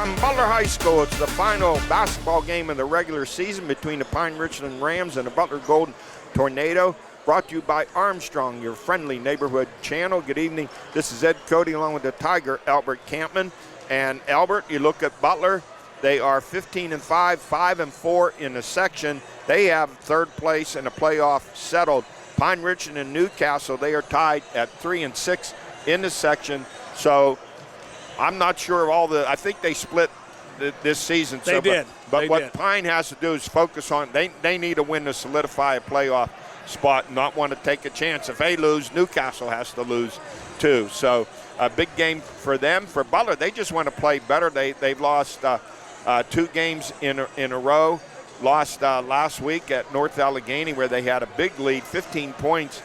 From Butler High School, it's the final basketball game of the regular season between the Pine Richland Rams and the Butler Golden Tornado. Brought to you by Armstrong, your friendly neighborhood channel. Good evening. This is Ed Cody along with the Tiger, Albert Campman. And Albert, you look at Butler. They are 15-5, 5-4 in the section. They have third place in the playoff settled. Pine Richland and Newcastle, they are tied at 3-6 in the section. So I'm not sure of all the – I think they split this season. They did. But what Pine has to do is focus on – they need a win to solidify a playoff spot, not want to take a chance. If they lose, Newcastle has to lose too. So a big game for them. For Butler, they just want to play better. They've lost 2 games in a row. Lost last week at North Allegheny where they had a big lead, 15 points,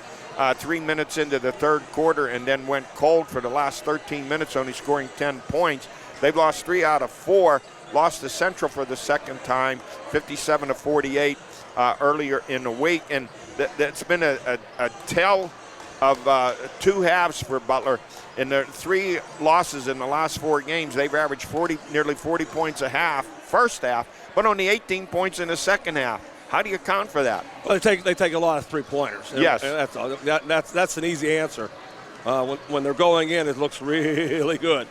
3 minutes into the third quarter, and then went cold for the last 13 minutes, only scoring 10 points. They've lost 3 out of 4. Lost to Central for the second time, 57-48 earlier in the week. And that's been a tale of 2 halves for Butler. In their 3 losses in the last 4 games, they've averaged nearly 40 points a half, first half, but only 18 points in the second half. How do you account for that? Well, they take a lot of three-pointers. Yes. And that's an easy answer. When they're going in, it looks really good.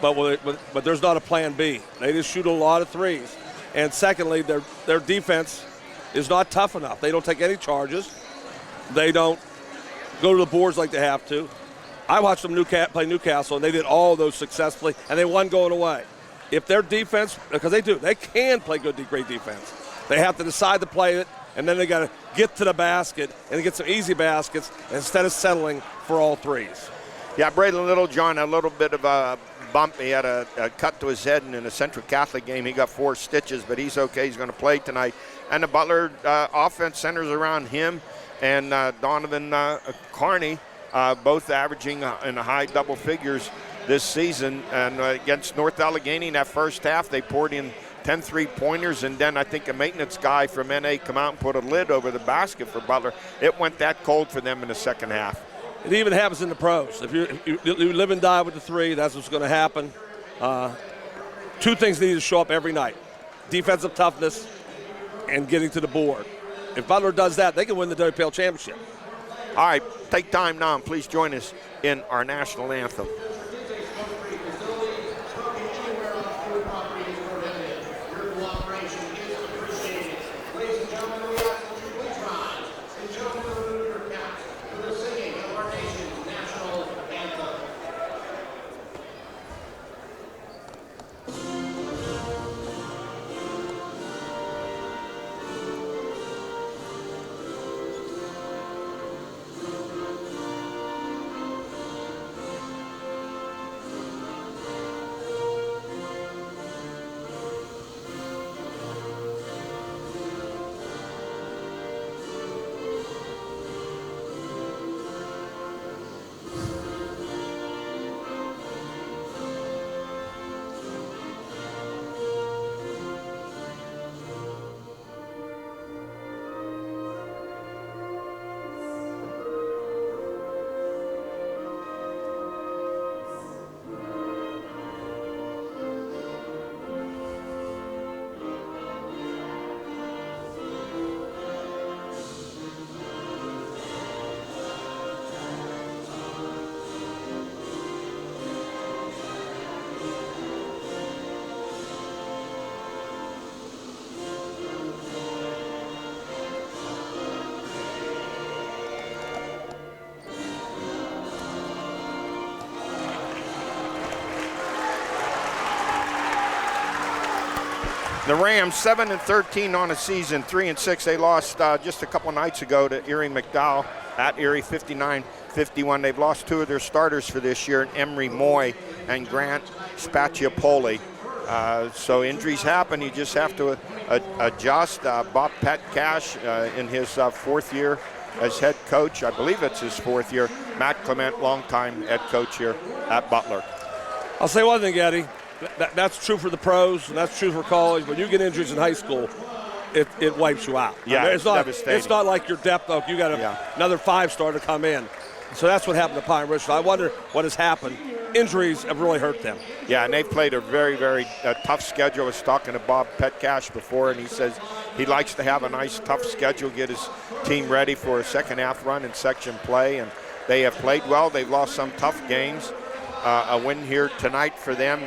But there's not a plan B. They just shoot a lot of threes. And secondly, their defense is not tough enough. They don't take any charges. They don't go to the boards like they have to. I watched them play Newcastle, and they did all of those successfully, and they won going away. If their defense, because they can play great defense. They have to decide to play it, and then they got to get to the basket and get some easy baskets instead of settling for all threes. Yeah, Braylon Littlejohn, a little bit of a bump. He had a cut to his head in the Central Catholic game. He got 4 stitches, but he's okay. He's going to play tonight. And the Butler offense centers around him and Donovan Carney, both averaging in the high double figures this season. And against North Allegheny in that first half, they poured in 10 three-pointers, and then I think a maintenance guy from NA come out and put a lid over the basket for Butler. It went that cold for them in the second half. It even happens in the pros. If you live and die with the 3, that's what's going to happen. 2 things need to show up every night: defensive toughness and getting to the board. If Butler does that, they can win the WPIAL championship. All right, take time now and please join us in our national anthem. The Rams 7-13 on the season, 3-6. They lost just a couple nights ago to Erie McDowell at Erie, 59-51. They've lost 2 of their starters for this year, Emery Moy and Grant Spacciapoli. So injuries happen. You just have to adjust. Bob Petcash in his 4th year as head coach. I believe it's his 4th year. Matt Clement, longtime head coach here at Butler. I'll say one thing, Eddie. That's true for the pros, and that's true for college. When you get injuries in high school, it wipes you out. Yeah, I mean, devastating. It's not like your depth, though. You got another 5-star to come in. So that's what happened to Pine Richland. I wonder what has happened injuries have really hurt them. Yeah, and they've played a very, very tough schedule. I was talking to Bob Petcash before, and he says he likes to have a nice, tough schedule, get his team ready for a second-half run in section play, and they have played well. They've lost some tough games. A win here tonight for them,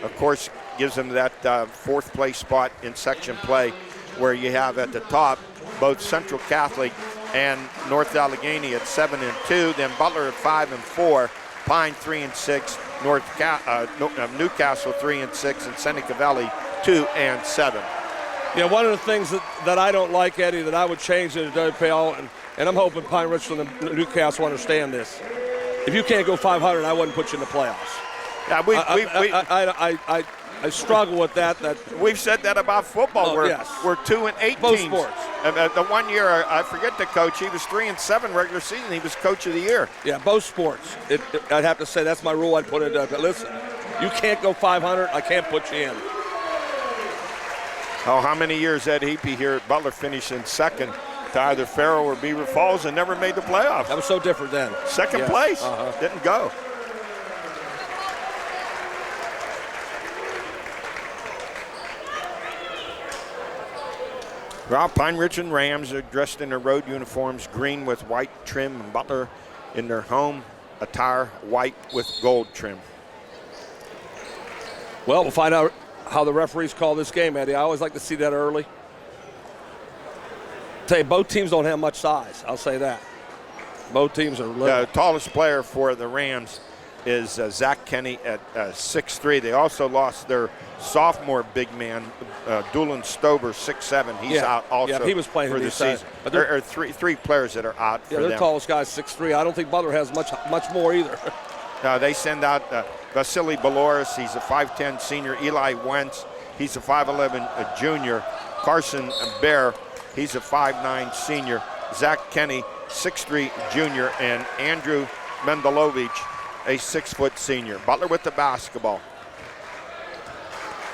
of course, gives them that fourth-place spot in section play, where you have at the top both Central Catholic and North Allegheny at 7-2, then Butler at 5-4, Pine 3-6, Newcastle 3-6, and Seneca Valley 2-7. Yeah, one of the things that I don't like, Eddie, that I would change in the WPIAL, and I'm hoping Pine Richland and Newcastle understand this. If you can't go 500, I wouldn't put you in the playoffs. Yeah, I struggle with that. We've said that about football. We're 2-8 both teams. Sports. And the 1 year, I forget the coach. He was 3-7 regular season. He was coach of the year. Yeah, both sports. I'd have to say that's my rule. I'd put it. But listen, you can't go 500. I can't put you in. Oh, how many years Ed Heapy here at Butler finished in second to either Farrell or Beaver Falls and never made the playoffs? That was so different then. Second place. Didn't go. Well, Pine Richland Rams are dressed in their road uniforms, green with white trim, and Butler in their home attire, white with gold trim. Well, we'll find out how the referees call this game, Eddie. I always like to see that early. Tell you, both teams don't have much size. I'll say that. Both teams are little. The tallest player for the Rams is Zach Kenny at 6'3". They also lost their sophomore big man, Doolin Stober, 6'7". He's out also. Yeah, he was playing for the season. But there are three players that are out for them. Their tallest guy's 6'3". I don't think Butler has much more either. They send out Vasily Baloris. He's a 5'10 senior. Eli Wentz. He's a 5'11 junior. Carson Bear. He's a 5'9 senior. Zach Kenny, 6'3 junior, and Andrew Mendelovich, a 6-foot senior. Butler with the basketball.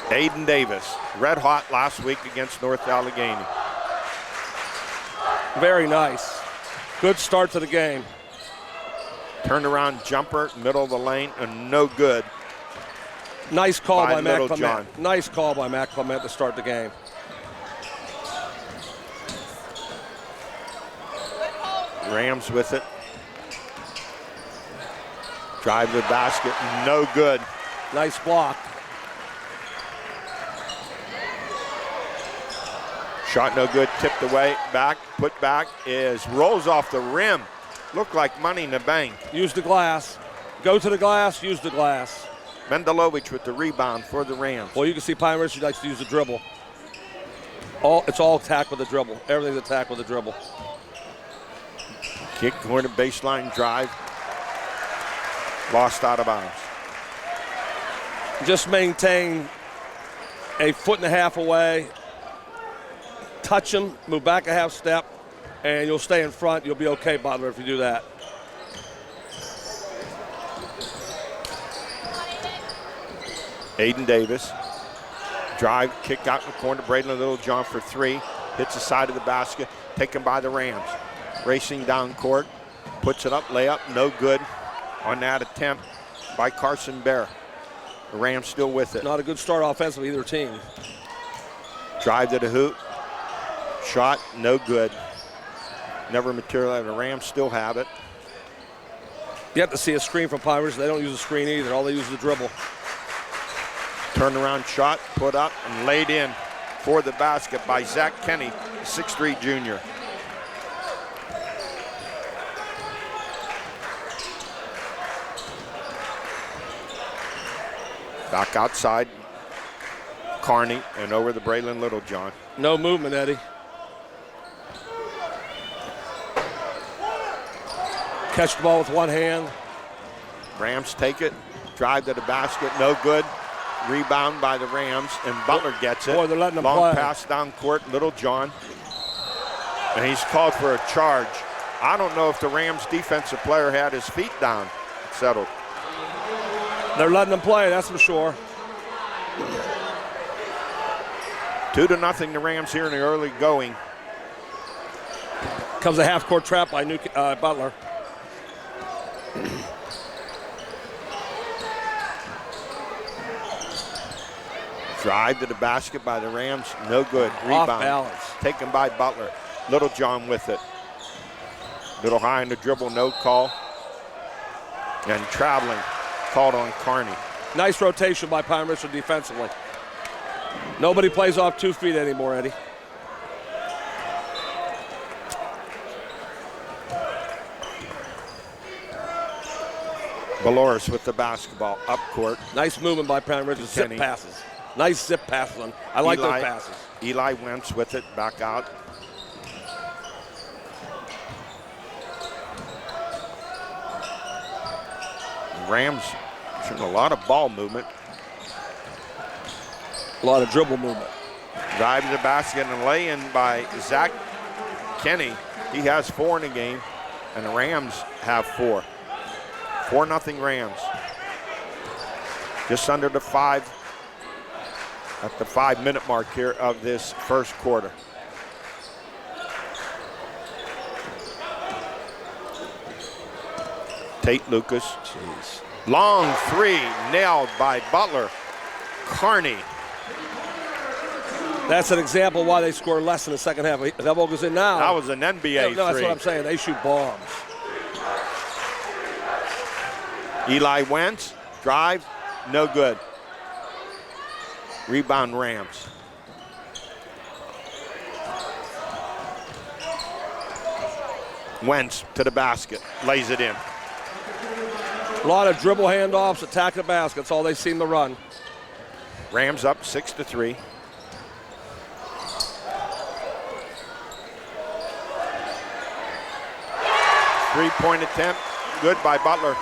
Aiden Davis, red hot last week against North Allegheny. Very nice. Good start to the game. Turnaround jumper, middle of the lane, and no good. Nice call by Matt Clement. John. Nice call by Matt Clement to start the game. Rams with it. Drive to the basket, no good. Nice block. Shot no good, tipped away, back, put back, rolls off the rim. Looked like money in the bank. Use the glass. Go to the glass, use the glass. Mendelovich with the rebound for the Rams. Well, you can see Pine Richland likes to use the dribble. It's all attack with the dribble. Everything's attack with the dribble. Kick, corner, baseline drive. Lost out of bounds. Just maintain a 1.5 feet away. Touch him, move back a half step, and you'll stay in front. You'll be okay, Butler, if you do that. Aiden Davis. Drive, kick out in the corner. Braden Littlejohn for three. Hits the side of the basket. Taken by the Rams. Racing down court. Puts it up, layup, no good on that attempt by Carson Bear. The Rams still with it. Not a good start offensively, either team. Drive to the hoop. Shot, no good. Never materialized. The Rams still have it. You have to see a screen from Pine Richland. They don't use a screen either. All they use is the dribble. Turnaround shot, put up, and laid in for the basket by Zach Kenny, 6'3 junior. Back outside, Carney, and over the Braylon Littlejohn. No movement, Eddie. Catch the ball with one hand. Rams take it, drive to the basket, no good. Rebound by the Rams, and Butler gets it. Boy, they're letting them Long play. pass down court, Littlejohn. And he's called for a charge. I don't know if the Rams defensive player had his feet down. It's settled. They're letting them play, that's for sure. 2-0 the Rams here in the early going. Comes a half-court trap by Butler. Drive to the basket by the Rams, no good. Off Rebound balance. taken by Butler. Little John with it. Little high in the dribble, no call. And traveling, called on Carney. Nice rotation by Pine Richland defensively. Nobody plays off 2 feet anymore, Eddie. Valoris with the basketball, up court. Nice movement by Pine Richland. Zip Kenny. passes. Nice zip passes. I like those passes. Eli Wentz with it, back out. Rams showing a lot of ball movement. A lot of dribble movement. Drive to the basket and lay in by Zach Kenny. He has 4 in the game, and the Rams have 4. 4-0 Rams. Just under the 5, at the 5-minute mark here of this first quarter. Tate Lucas. Jeez. Long 3, nailed by Butler. Carney. That's an example why they score less in the second half. If that ball goes in now. That was an NBA no, that's three. what I'm saying. They shoot bombs. Eli Wentz, drive, no good. Rebound Rams. Wentz to the basket, lays it in. A lot of dribble handoffs, attack the basket. That's all they seem to run. Rams up 6-3. Three-point attempt, good by Butler.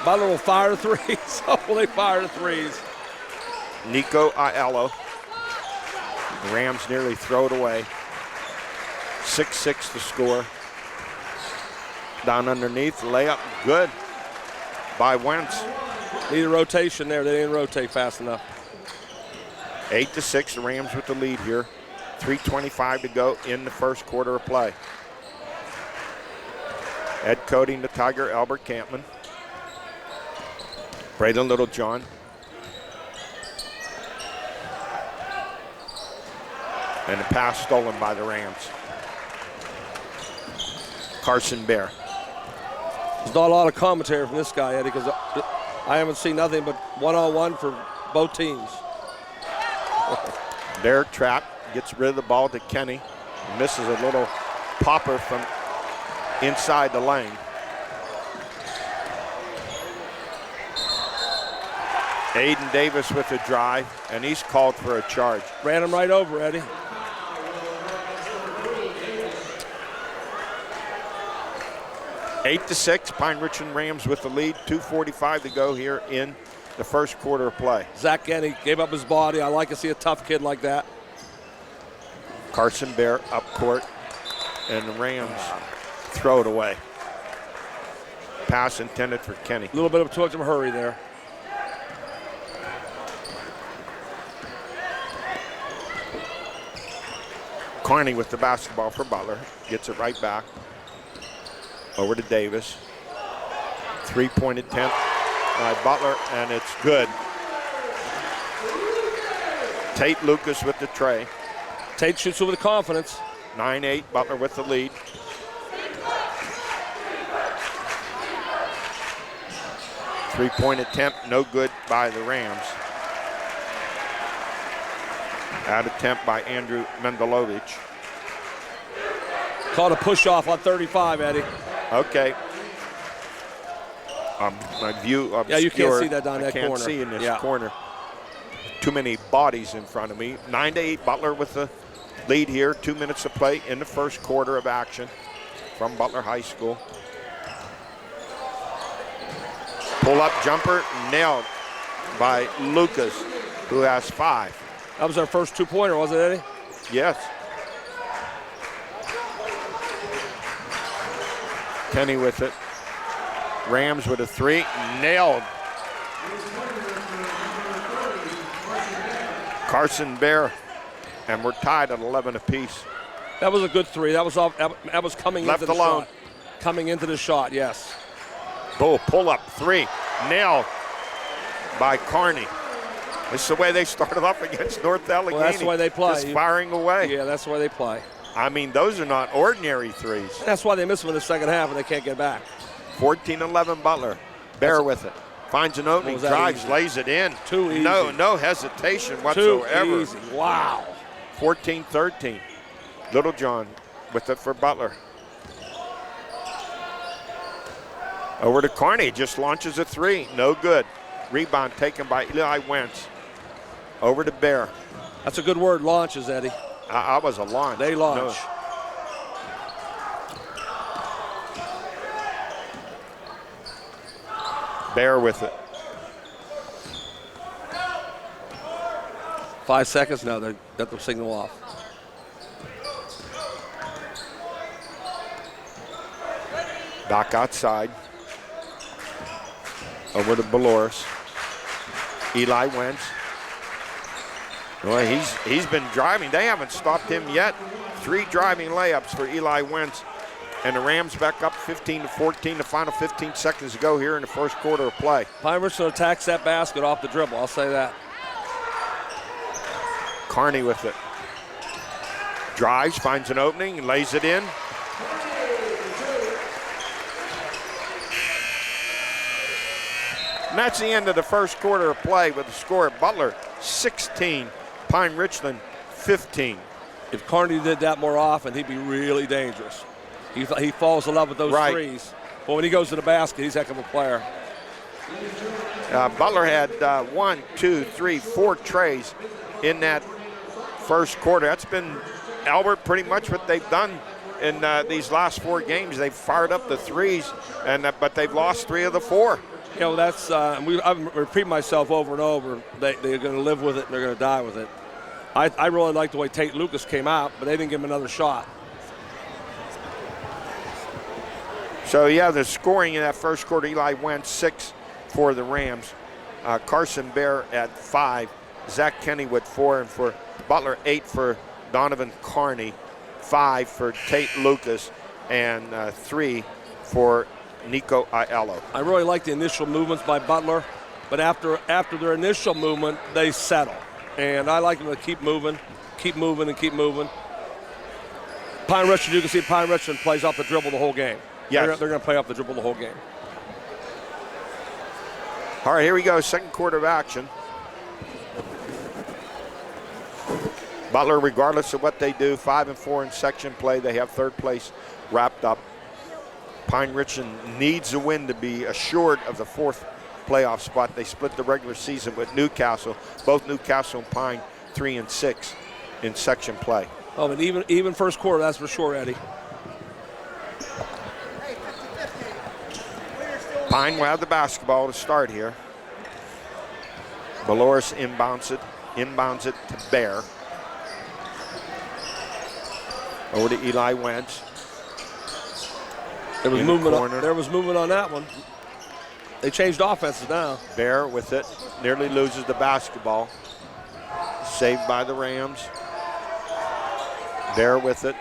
Butler will fire the threes. Oh, will they fire the threes? Nico Aiello. The Rams nearly throw it away. 6-6 to score. Down underneath, layup, good by Wentz. Need a rotation there. They didn't rotate fast enough. 8-6, the Rams with the lead here. 3:25 to go in the first quarter of play. Head coaching the Tiger, Albert Campman. Braden Littlejohn. And the pass stolen by the Rams. Carson Bear. There's not a lot of commentary from this guy, Eddie, because I haven't seen nothing but one-on-one for both teams. Bear trap, gets rid of the ball to Kenny. Misses a little popper from inside the lane. Aiden Davis with a drive, and he's called for a charge. Ran him right over, Eddie. 8-6, Pine Richland Rams with the lead. 2:45 to go here in the first quarter of play. Zach Kenny gave up his body. I like to see a tough kid like that. Carson Bear up court, and the Rams throw it away. Pass intended for Kenny. A little bit of too much of a hurry there. Carney with the basketball for Butler. Gets it right back. Over to Davis. 3-point attempt by Butler, and it's good. Tate Lucas with the tray. Tate shoots with confidence. 9-8, Butler with the lead. Three-point attempt, no good by the Rams. Out attempt by Andrew Mendelovich. Caught a push-off on 35, Eddie. Okay. My view obscured. Yeah, you can't see that down that corner. I can't see in this corner. Too many bodies in front of me. 9-8, Butler with the lead here. 2 minutes to play in the first quarter of action from Butler High School. Pull-up jumper, nailed by Lucas, who has 5. That was our first two-pointer, wasn't it, Eddie? Yes. Kenny with it. Rams with a 3, nailed. Carson Bear, and we're tied at 11 apiece. That was a good 3. That was off. That was coming Left into the alone. shot. Coming into the shot, yes. Pull up 3, nailed by Carney. This is the way they started off against North Allegheny. Well, that's the way they play. Just firing away. Yeah, that's the way they play. I mean, those are not ordinary threes. That's why they miss them in the second half and they can't get back. 14-11 Butler. Bear with it. Finds an opening, drives, easy? lays it in. Too easy. No hesitation whatsoever. Too easy. Wow. 14-13. Little John with it for Butler. Over to Carney, just launches a three. No good. Rebound taken by Eli Wentz. Over to Bear. That's a good word, launches, Eddie. I was a launch. They launch. No. Bear with it. 5 seconds now, they got the signal off. Back outside. Over to Baloris. Eli Wentz. Well, he's been driving. They haven't stopped him yet. 3 driving layups for Eli Wentz. And the Rams back up 15-14. The final 15 seconds to go here in the first quarter of play. Pine Richland attacks that basket off the dribble. I'll say that. Carney with it. Drives, finds an opening, and lays it in. And that's the end of the first quarter of play with the score at Butler 16, Pine Richland 15. If Carney did that more often, he'd be really dangerous. He falls in love with those threes. But when he goes to the basket, he's a heck of a player. Butler had 4 trays in that first quarter. That's been, Albert, pretty much what they've done in these last 4 games. They've fired up the threes, but they've lost 3 of the 4. You know, that's I've repeated myself over and over. They're going to live with it and they're going to die with it. I really like the way Tate Lucas came out, but they didn't give him another shot. So, yeah, the scoring in that first quarter, Eli Wentz 6 for the Rams. Carson Bear at 5. Zach Kenny with 4. And for Butler, 8 for Donovan Carney. 5 for Tate Lucas. And 3 for Nico Aiello. I really like the initial movements by Butler. But after their initial movement, they settle. And I like them to keep moving, and keep moving. Pine Richland, you can see Pine Richland plays off the dribble the whole game. Yes. They're going to play off the dribble the whole game. All right, here we go, second quarter of action. Butler, regardless of what they do, 5-4 in section play. They have third place wrapped up. Pine Richland needs a win to be assured of the 4th playoff spot. They split the regular season with Newcastle. Both Newcastle and Pine 3-6 in section play. Oh, but even first quarter, that's for sure, Eddie. Pine will have the basketball to start here. Baloris inbounds it to Bear. Over to Eli Wentz. There was movement on that one. They changed offenses now. Bear with it. Nearly loses the basketball. Saved by the Rams. Bear with it.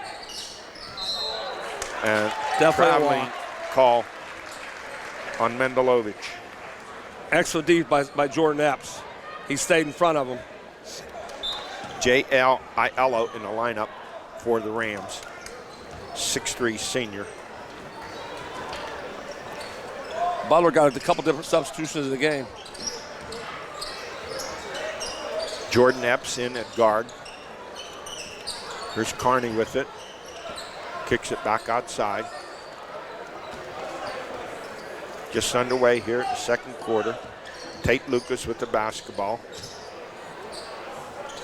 And Definitely traveling call on Mendelovich. Excellent defense by Jordan Epps. He stayed in front of him. J.L. Aiello in the lineup for the Rams. 6'3" senior. Butler got a couple different substitutions in the game. Jordan Epps in at guard. Here's Carney with it. Kicks it back outside. Just underway here in the second quarter. Tate Lucas with the basketball.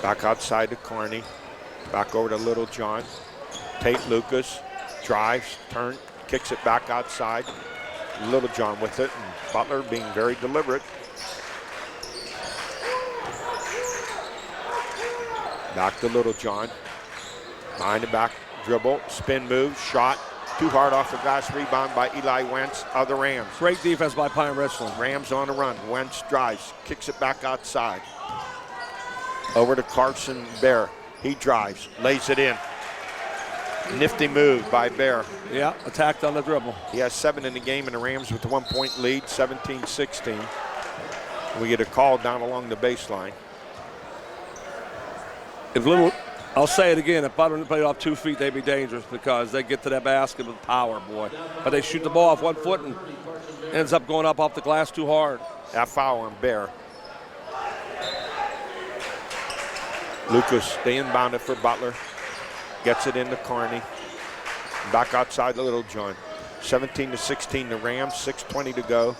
Back outside to Carney. Back over to Little John. Tate Lucas drives, turns, kicks it back outside. Little John with it, and Butler being very deliberate. Back to Little John. Behind the back dribble, spin move, shot. Too hard off the glass, rebound by Eli Wentz of the Rams. Great defense by Pine Richland. Rams on the run. Wentz drives, kicks it back outside. Over to Carson Bear. He drives, lays it in. Nifty move by Bear. Yeah, attacked on the dribble. He has 7 in the game, and the Rams with the 1-point lead, 17-16. We get a call down along the baseline. I'll say it again, if Butler played off 2 feet, they'd be dangerous because they get to that basket with power, boy. But they shoot the ball off 1 foot and ends up going up off the glass too hard. That foul on Bear. Lucas, they inbound it for Butler. Gets it into Carney. Back outside to Little John. 17-16 the Rams, 6:20 to go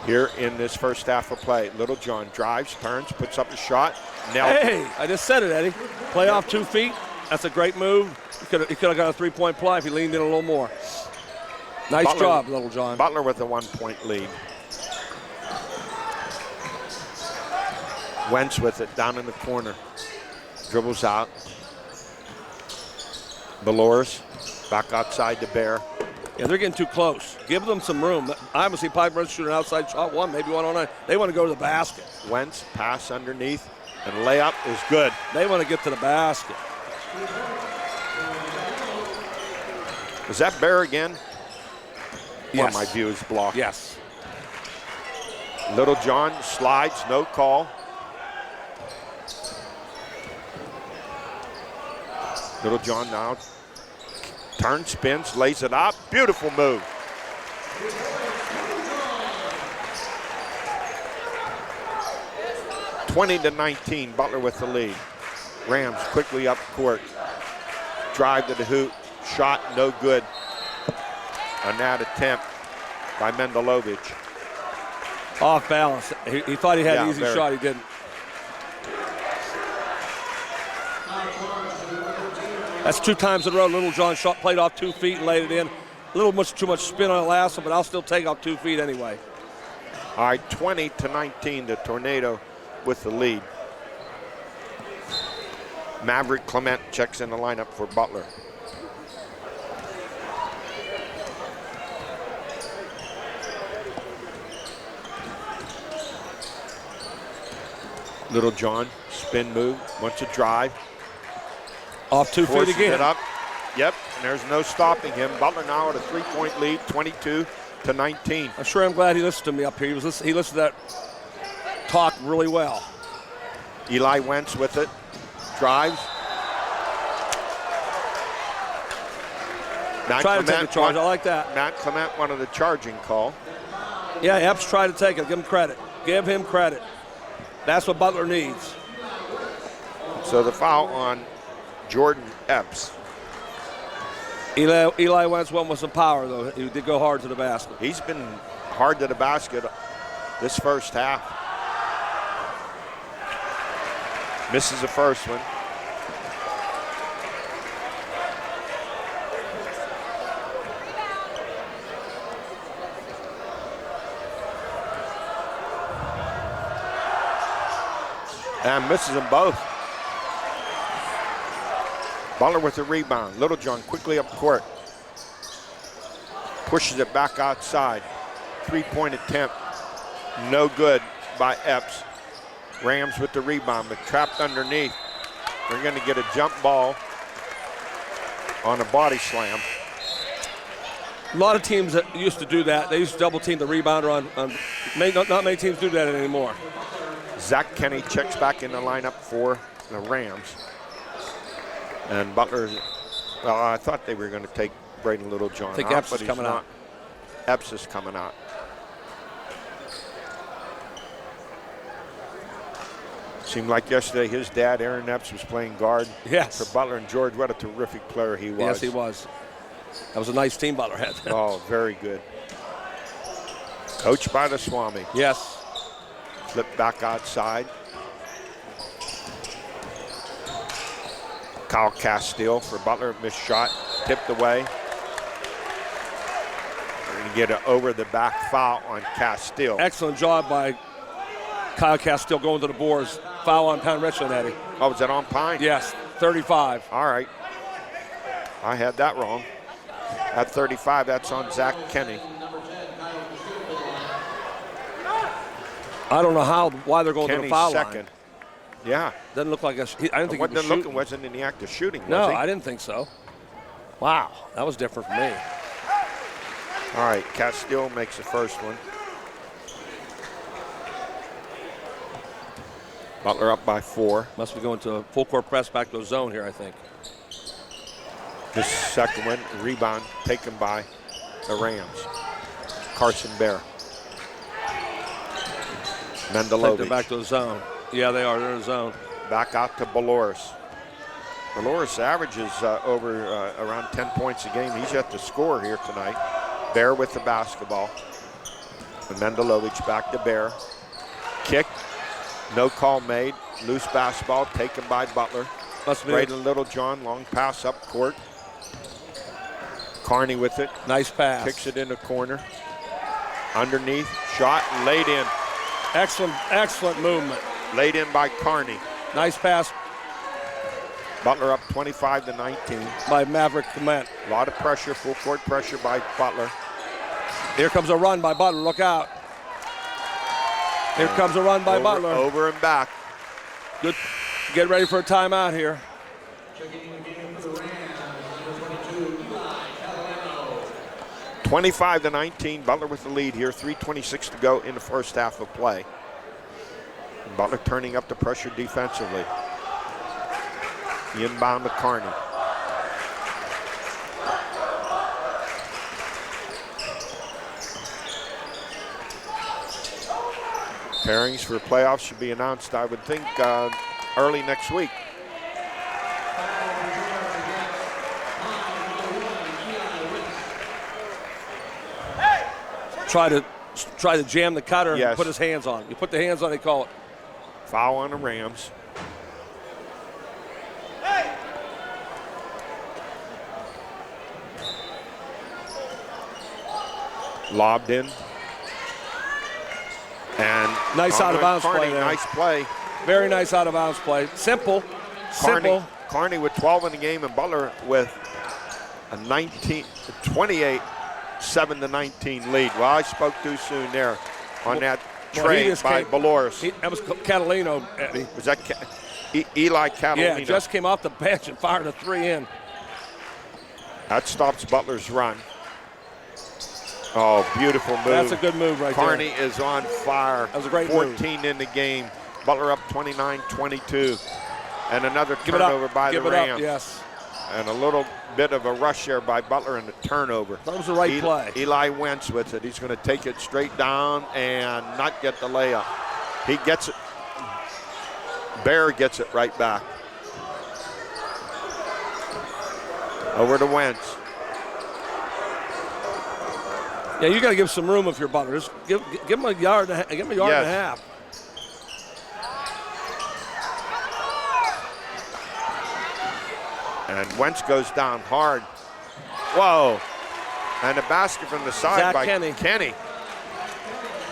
here in this first half of play. Little John drives, turns, puts up a shot. Hey, I just said it, Eddie. Play off 2 feet. That's a great move. He could have got a 3-point play if he leaned in a little more. Nice Butler, job, Little John. Butler with a 1-point lead. Wentz with it down in the corner. Dribbles out. Belores back outside to Bear. Yeah, they're getting too close. Give them some room. Obviously, Piper shoot an outside shot, one, maybe 1-on-9. They want to go to the basket. Wentz pass underneath, and layup is good. They want to get to the basket. Is that Bear again? Yes. Well, my view is blocked. Yes. Little John slides, no call. Little John now turns, spins, lays it up. Beautiful move. (20-19), Butler with the lead. Rams quickly up court. Drive to the hoop. Shot no good on that attempt by Mendelovich. Off balance. He thought he had an easy shot. He didn't. That's 2 times in a row. Little John shot, played off 2 feet and laid it in. A little too much spin on the last one, but I'll still take off 2 feet anyway. All right, 20-19, the Tornado with the lead. Maverick Clement checks in the lineup for Butler. Little John, spin move, wants to drive. Off 2 feet again. It up. Yep, and there's no stopping him. Butler now at a 3-point lead, 22-19. I'm sure I'm glad he listened to me up here. He listened to that talk really well. Eli Wentz with it, drives. Trying to take a charge, I like that. Matt Clement wanted a charging call. Yeah, Epps tried to take it. Give him credit. Give him credit. That's what Butler needs. So the foul on Jordan Epps. Eli Wentz went with some power, though. He did go hard to the basket. He's been hard to the basket this first half. Misses the first one. And misses them both. Butler with the rebound. Little John quickly up court. Pushes it back outside. 3-point attempt. No good by Epps. Rams with the rebound, but trapped underneath. They're going to get a jump ball on a body slam. A lot of teams that used to do that, they used to double team the rebounder on not many teams do that anymore. Zach Kenny checks back in the lineup for the Rams. And Butler, well, I thought they were going to take Braden Littlejohn I think out, Epps but is he's coming not. out. Epps is coming out. Seemed like yesterday his dad, Aaron Epps, was playing guard Yes. for Butler. And George, what a terrific player he was. Yes, he was. That was a nice team Butler had. Oh, very good. Coached by the Swami. Yes. Flip back outside. Kyle Castile for Butler, missed shot, tipped away. We're going to get an over the back foul on Castile. Excellent job by Kyle Castile going to the boards. Foul on Pound Richland, Eddie. Oh, was that on Pine? Yes, 35. All right. I had that wrong. At 35, that's on Zach Kenny. I don't know why they're going to the foul second. line. Yeah. Doesn't look like I didn't think he was wasn't in the act of shooting, was No, he? I didn't think so. Wow, that was different for me. All right, Castile makes the first one. Butler up by 4. Must be going to a full court press back to a zone here, I think. This second one, rebound taken by the Rams. Carson Bear. Mendelovic. They're back to a zone. Yeah, they are. They're in a zone. Back out to Baloris. Baloris averages around 10 points a game. He's yet to score here tonight. Bear with the basketball. And Mendelovic back to Bear. Kick. No call made. Loose basketball taken by Butler. Braden Littlejohn, long pass up court. Carney with it. Nice pass. Kicks it in the corner. Underneath. Shot laid in. Excellent movement. Laid in by Carney. Nice pass. Butler up 25-19. By Maverick Clement. A lot of pressure, full court pressure by Butler. Here comes a run by Butler. Look out. Here comes a run by Butler. Over and back. Good. Get ready for a timeout here. 25-19. Butler with the lead here. 3:26 to go in the first half of play. And Butler turning up the pressure defensively. The inbound to Carney. Pairings for playoffs should be announced, I would think, early next week. Try to jam the cutter Yes. and put his hands on it. You put the hands on it, they call it. Foul on the Rams. Lobbed in. And nice out of bounds play there. Nice play. Very nice out of bounds play. Simple. Carney with 12 in the game, and Butler with a 28 7-19 lead. Well, I spoke too soon there on that trade by Baloris. That was Catalino, Eddie. Was that Eli Catalino? Yeah, just came off the bench and fired a 3 in. That stops Butler's run. Oh, beautiful move. That's a good move right Carney there. Carney is on fire. That was a great 14 move. in the game. Butler up 29-22. And another turnover by the Rams. Up, yes. And a little bit of a rush there by Butler and a turnover. That was the right play. Eli Wentz with it. He's going to take it straight down and not get the layup. He gets it. Bear gets it right back. Over to Wentz. Yeah, you got to give some room if you're Butler. Just give him a yard. Give him a yard and a half. And Wentz goes down hard. Whoa. And a basket from the side by Kenny.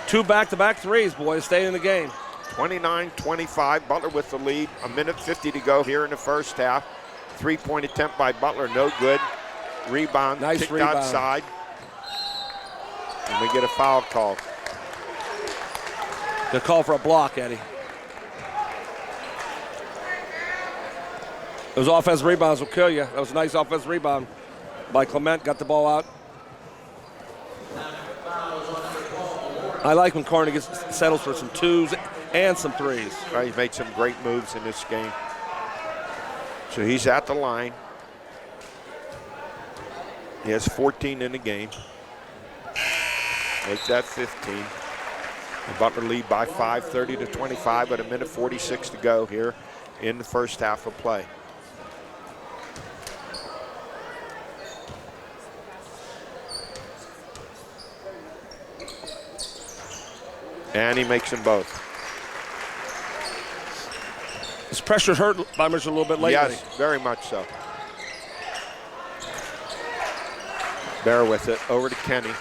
2 back-to-back threes, boys. Stay in the game. 29-25. Butler with the lead. 1:50 to go here in the first half. 3-point attempt by Butler. No good. Rebound. Nice kicked rebound. outside. And we get a foul call. The call for a block, Eddie. Those offensive rebounds will kill you. That was a nice offensive rebound by Clement. Got the ball out. I like when Carney settles for some 2s and some 3s. He's made some great moves in this game. So he's at the line. He has 14 in the game. Make that 15. The Butler lead by 5, 30-25, but 1:46 to go here in the first half of play. And he makes them both. His pressure's hurt Bombers a little bit lately. Yes, very much so. Bear with it. Over to Kenny.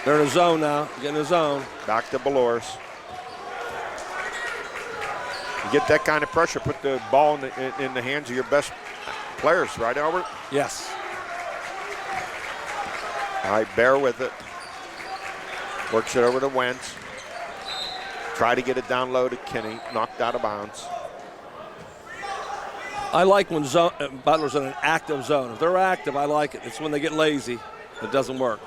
They're in a zone now. Getting in a zone. Back to Baloris. You get that kind of pressure, put the ball in the hands of your best players, right, Albert? Yes. All right, Bear with it. Works it over to Wentz. Try to get it down low to Kenny. Knocked out of bounds. I like when Butler's in an active zone. If they're active, I like it. It's when they get lazy, it doesn't work.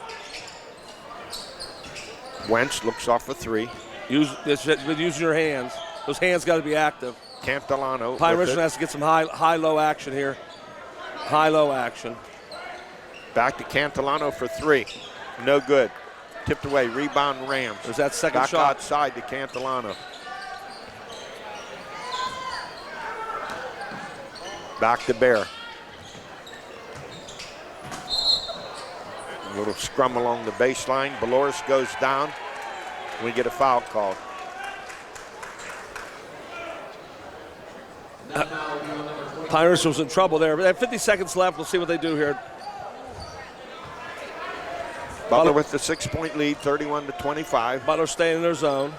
Wentz looks off a 3. Use your hands. Those hands got to be active. Cantilano. Pine Richland has to get some high-low action here. High-low action. Back to Cantilano for 3. No good. Tipped away. Rebound Rams. There's that second back shot. Outside to Cantilano. Back to Bear. A little scrum along the baseline. Baloris goes down. We get a foul called. Pine Richland was in trouble there. But they have 50 seconds left. We'll see what they do here. Butler with the 6-point lead, 31-25. Butler staying in their zone.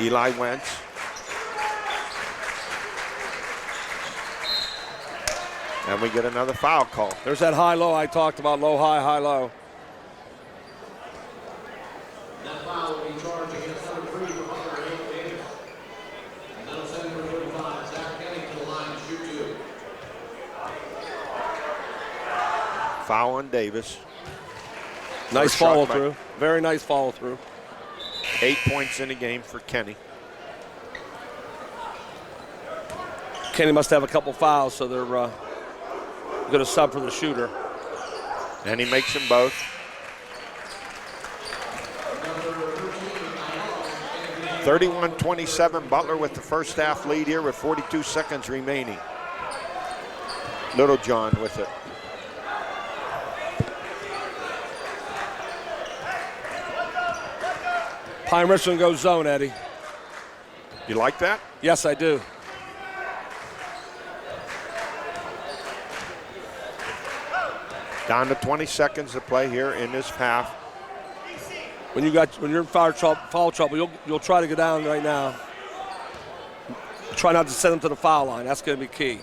Eli Wentz. And we get another foul call. There's that high-low I talked about, low-high, high-low. That foul will be charged against number 3 for Butler, Davis. And that'll send number 45, Zach Kenny, to the line to shoot 2. Foul on Davis. Nice follow-through. Very nice follow-through. 8 points in the game for Kenny. Kenny must have a couple fouls, so they're going to sub for the shooter. And he makes them both. 31-27, Butler with the first half lead here with 42 seconds remaining. Littlejohn with it. Pine Richland goes zone, Eddie. You like that? Yes, I do. Down to 20 seconds to play here in this half. When you're in foul trouble, you'll try to go down right now. Try not to send them to the foul line. That's going to be key.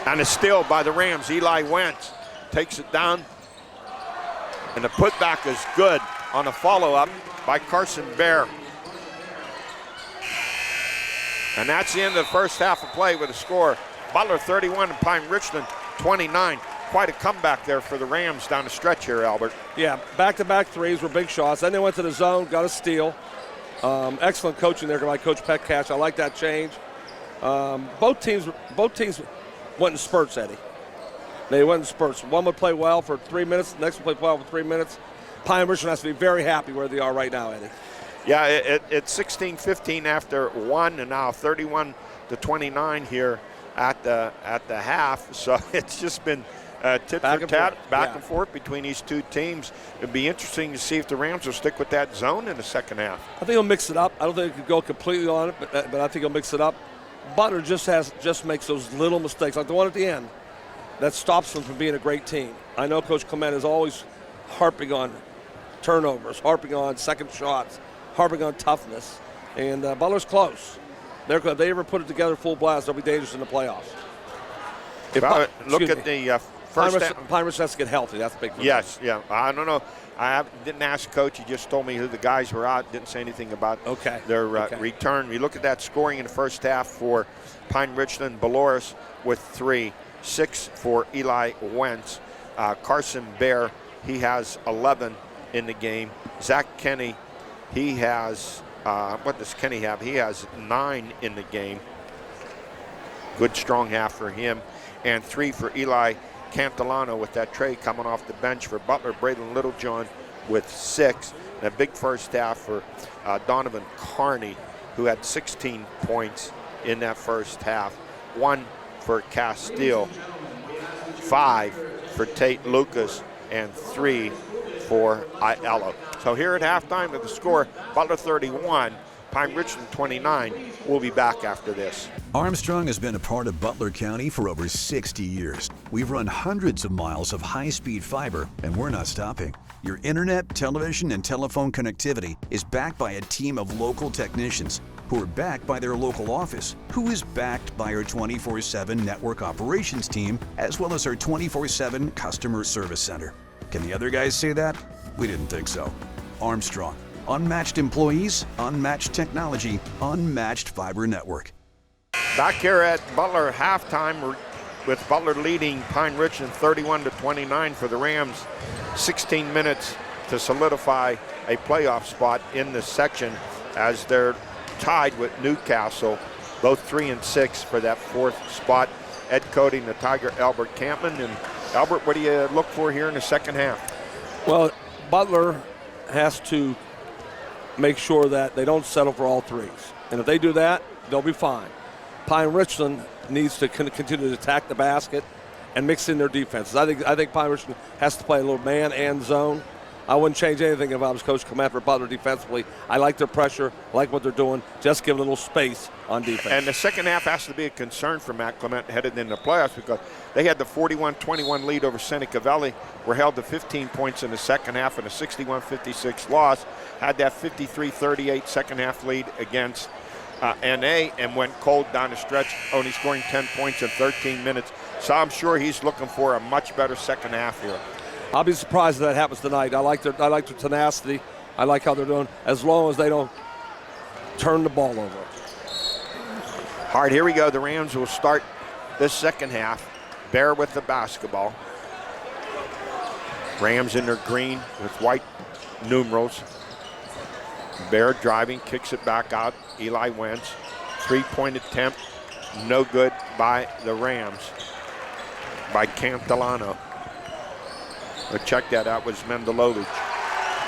And a steal by the Rams. Eli Wentz takes it down. And the putback is good on a follow-up by Carson Bear. And that's the end of the first half of play with a score. Butler 31 and Pine Richland 29. Quite a comeback there for the Rams down the stretch here, Albert. Yeah, back-to-back threes were big shots. Then they went to the zone, got a steal. Excellent coaching there by Coach Petcash. I like that change. Both teams went in spurts, Eddie. They went in spurts. One would play well for 3 minutes. The next would play well for 3 minutes. Pine Richland has to be very happy where they are right now, Eddie. Yeah, it's 16-15 after 1, and now 31-29 here at the half. So it's just been tit for tat, back and forth between these two teams. It'd be interesting to see if the Rams will stick with that zone in the second half. I think he'll mix it up. I don't think he could go completely on it, but I think he'll mix it up. Butler just makes those little mistakes, like the one at the end, that stops them from being a great team. I know Coach Clement is always harping on turnovers, harping on second shots, harping on toughness, and Butler's close. If they ever put it together full blast, they'll be dangerous in the playoffs. Look at the first half. Pine Richland has to get healthy. That's big for them. Yes, yeah. I don't know. Didn't ask Coach. He just told me who the guys were out. Didn't say anything about their return. We look at that scoring in the first half for Pine Richland. Baloris with 3, 6 for Eli Wentz. Carson Bear, he has 11 in the game. Zach Kenny, he has, what does Kenny have? He has 9 in the game. Good strong half for him. And 3 for Eli Cantilano with that trade coming off the bench for Butler. Braylon Littlejohn with 6. And a big first half for Donovan Carney, who had 16 points in that first half. 1 for Castile, 5 for Tate Lucas, and 3 for Aiello. So here at halftime with the score, Butler 31, Pine Richland 29. We'll be back after this. Armstrong has been a part of Butler County for over 60 years. We've run hundreds of miles of high-speed fiber, and we're not stopping. Your internet, television, and telephone connectivity is backed by a team of local technicians who are backed by their local office, who is backed by our 24/7 network operations team, as well as our 24/7 customer service center. Can the other guys say that? We didn't think so. Armstrong. Unmatched employees, unmatched technology, unmatched fiber network. Back here at Butler halftime with Butler leading Pine Richland 31-29 for the Rams. 16 minutes to solidify a playoff spot in the section as they're tied with Newcastle, both 3 and 6 for that 4th spot. Ed coaching the Tiger, Albert Campman. And Albert, what do you look for here in the second half? Well, Butler has to make sure that they don't settle for all threes. And if they do that, they'll be fine. Pine Richland needs to continue to attack the basket and mix in their defenses. I think Pine Richland has to play a little man and zone. I wouldn't change anything if I was Coach Clement for Butler defensively. I like their pressure, like what they're doing. Just give a little space on defense. And the second half has to be a concern for Matt Clement headed into the playoffs because they had the 41-21 lead over Seneca Valley, were held to 15 points in the second half and a 61-56 loss. Had that 53-38 second half lead against NA and went cold down the stretch, only scoring 10 points in 13 minutes. So I'm sure he's looking for a much better second half here. I'll be surprised if that happens tonight. I like their tenacity. I like how they're doing, as long as they don't turn the ball over. All right, here we go. The Rams will start this second half. Bear with the basketball. Rams in their green with white numerals. Bear driving, kicks it back out. Eli Wentz. 3-point attempt, no good by the Rams, by Cantilano. But check that out, was Mendelovich.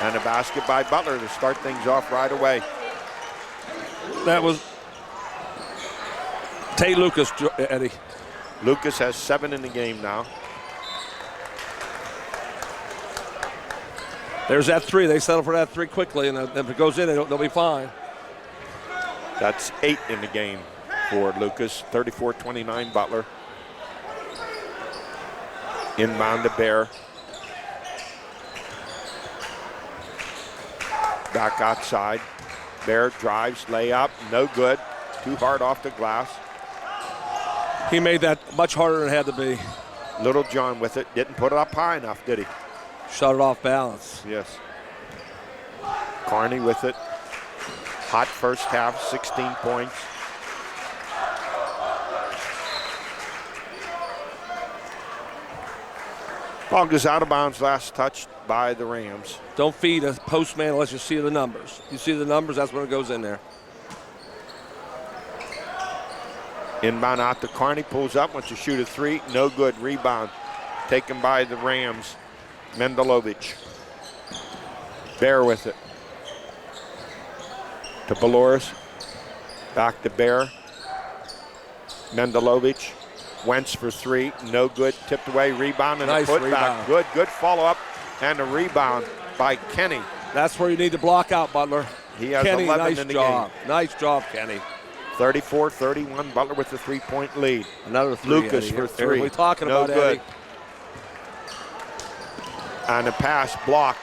And a basket by Butler to start things off right away. That was Tate Lucas, Eddie. Lucas has 7 in the game now. There's that 3. They settle for that 3 quickly, and if it goes in, they'll be fine. That's 8 in the game for Lucas. 34-29 Butler. Inbound to Bear. Back outside. Bear drives, layup, no good. Too hard off the glass. He made that much harder than it had to be. Little John with it. Didn't put it up high enough, did he? Shot it off balance. Yes. Carney with it. Hot first half, 16 points. Ball goes out of bounds, last touch by the Rams. Don't feed a postman unless you see the numbers. You see the numbers, that's when it goes in there. Inbound out to Carney, pulls up, wants to shoot a 3, no good. Rebound taken by the Rams. Mendelovich. Bear with it. To Baloris. Back to Bear. Mendelovich. Wentz for 3, no good. Tipped away, rebound, and nice a putback. Rebound. Good follow-up, and a rebound by Kenny. That's where you need to block out, Butler. He has Kenny, 11 nice in the job. game. Nice job, Kenny. 34-31, Butler with the 3-point lead. Another 3, Lucas Eddie. for 3. We're talking no about good. Eddie. And a pass blocked.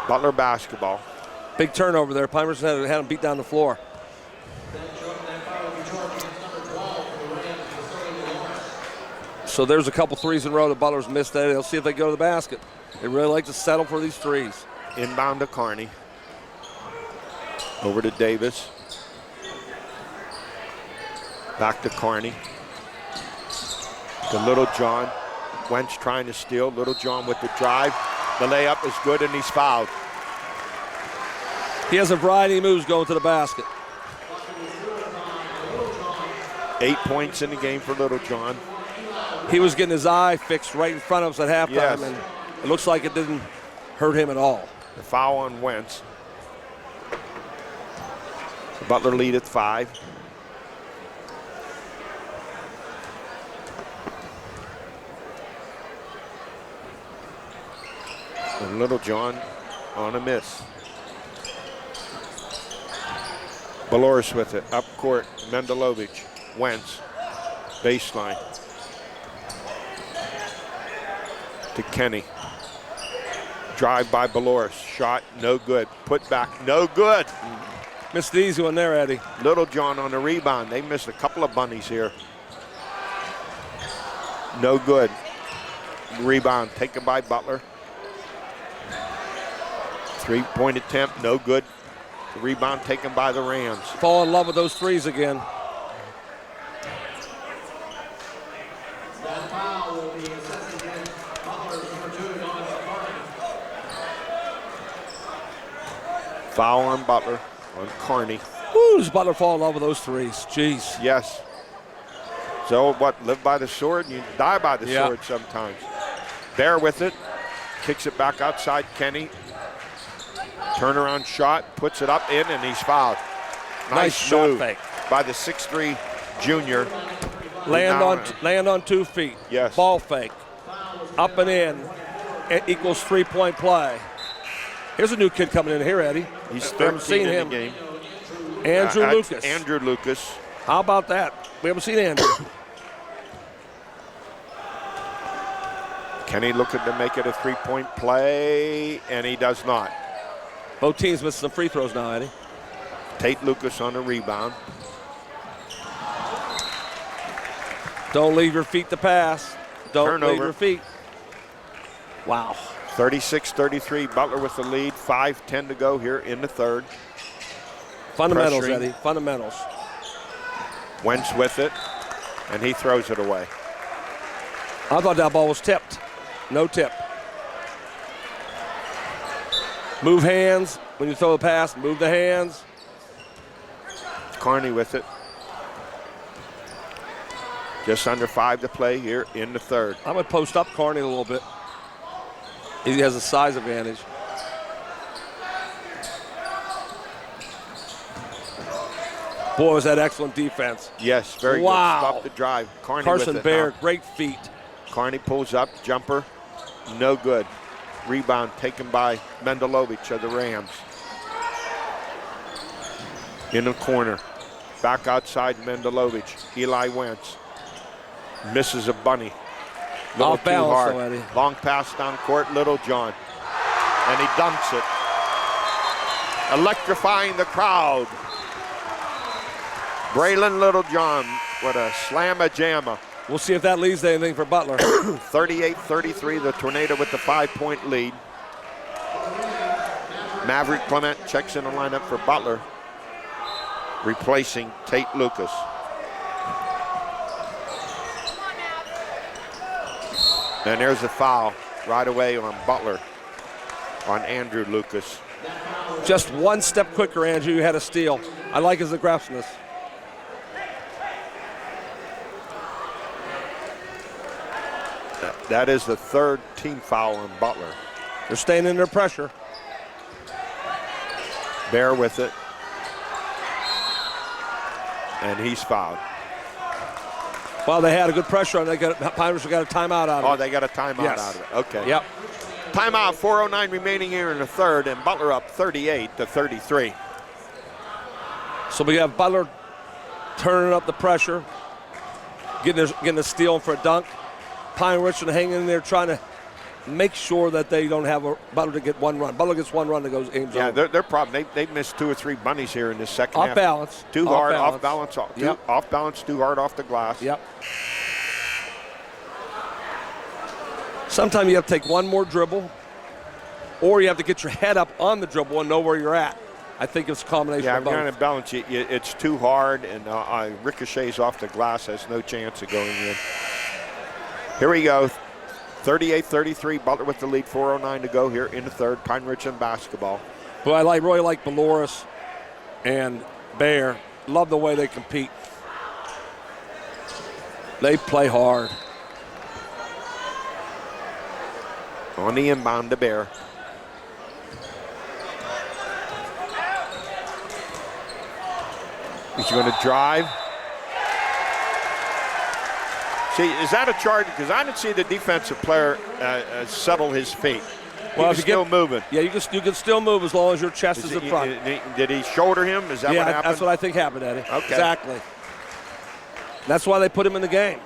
Butler basketball. Big turnover there. Palmer's had him beat down the floor. So there's a couple 3s in a row that Butler's missed. They'll see if they go to the basket. They really like to settle for these 3s. Inbound to Carney. Over to Davis. Back to Carney. To Little John. Wentz trying to steal. Little John with the drive. The layup is good, and he's fouled. He has a variety of moves going to the basket. 8 points in the game for Little John. He was getting his eye fixed right in front of us at halftime, Yes. and it looks like it didn't hurt him at all. The foul on Wentz. The Butler lead at 5. And Little John on a miss. Baloris with it, up court, Mendelovich, Wentz, baseline. To Kenny. Drive by Baloris, shot, no good. Put back, no good. Missed the easy one there, Eddie. Little John on the rebound. They missed a couple of bunnies here. No good. Rebound taken by Butler. 3-point attempt, no good. The rebound taken by the Rams. Fall in love with those 3s again. That foul will Foul on Butler, on Carney. Ooh, does Butler fall in love with those threes? Jeez. Yes. So what, live by the sword, you die by the sword sometimes. Bear with it, kicks it back outside Kenny. Turnaround shot, puts it up in, and he's fouled. Nice shot move fake by the 6'3" junior. Land on 2 feet. Yes. Ball fake. Up and in. It equals 3-point play. Here's a new kid coming in here, Eddie. He's We haven't 13 seen in him. the game. Andrew Lucas. Andrew Lucas. How about that? We haven't seen Andrew. Kenny looking to make it a 3-point play, and he does not. Both teams missing some free throws now, Eddie. Tate Lucas on a rebound. Don't leave your feet to pass. Don't Turnover. leave your feet. Wow. 36-33, Butler with the lead. 5:10 to go here in the third. Fundamentals, Pressuring. Eddie. Fundamentals. Wentz with it, and he throws it away. I thought that ball was tipped. No tip. Move hands when you throw the pass. Move the hands. Carney with it. Just under 5 to play here in the third. I'm going to post up Carney a little bit. He has a size advantage. Boy, was that excellent defense. Yes, very Wow. good. Stop the drive. Carney Carson with it Bear, now. great feet. Carney pulls up, jumper, no good. Rebound taken by Mendelovich of the Rams. In the corner, back outside Mendelovich. Eli Wentz misses a bunny. Little Off too balance, hard. though, Eddie. Long pass down court, Little John, and he dunks it, electrifying the crowd. Braylon Littlejohn with a slamma-jamma. We'll see if that leads to anything for Butler. 38-33, the Tornado with the 5-point lead. Maverick Clement checks in the lineup for Butler, replacing Tate Lucas. And there's a foul right away on Butler, on Andrew Lucas. Just one step quicker, Andrew. You had a steal. I like his aggressiveness. That is the third team foul on Butler. They're staying under pressure. Bear with it. And he's fouled. Well, they had a good pressure on it. Pirates got a timeout out of Oh, it. they got a timeout Yes. out of it. Okay. Yep. Timeout, 4:09 remaining here in the third, and Butler up 38-33. So we have Butler turning up the pressure, getting a steal for a dunk. Pine Richland hanging in there trying to make sure that they don't have Butler to get one run. Butler gets one run that goes game's Yeah, over. their problem, they've missed 2 or 3 bunnies here in this second Off half. balance. Too hard, off balance, Yep. off balance, too hard off the glass. Yep. Sometimes you have to take one more dribble, or you have to get your head up on the dribble and know where you're at. I think it's a combination Yeah, of both. I'm going to balance it. It's too hard, and ricochets off the glass, has no chance of going in. Here we go. 38-33, Butler with the lead, 4:09 to go here in the third. Pine Richland basketball. But I really like Beloris and Bear. Love the way they compete. They play hard. On the inbound to Bear. He's going to drive. See, is that a charge? Because I didn't see the defensive player settle his feet. Well, He's still moving. Yeah, you can still move as long as your chest is in front. Did he shoulder him? Is that what happened? That's what I think happened, Eddie. Okay. Exactly. That's why they put him in the game.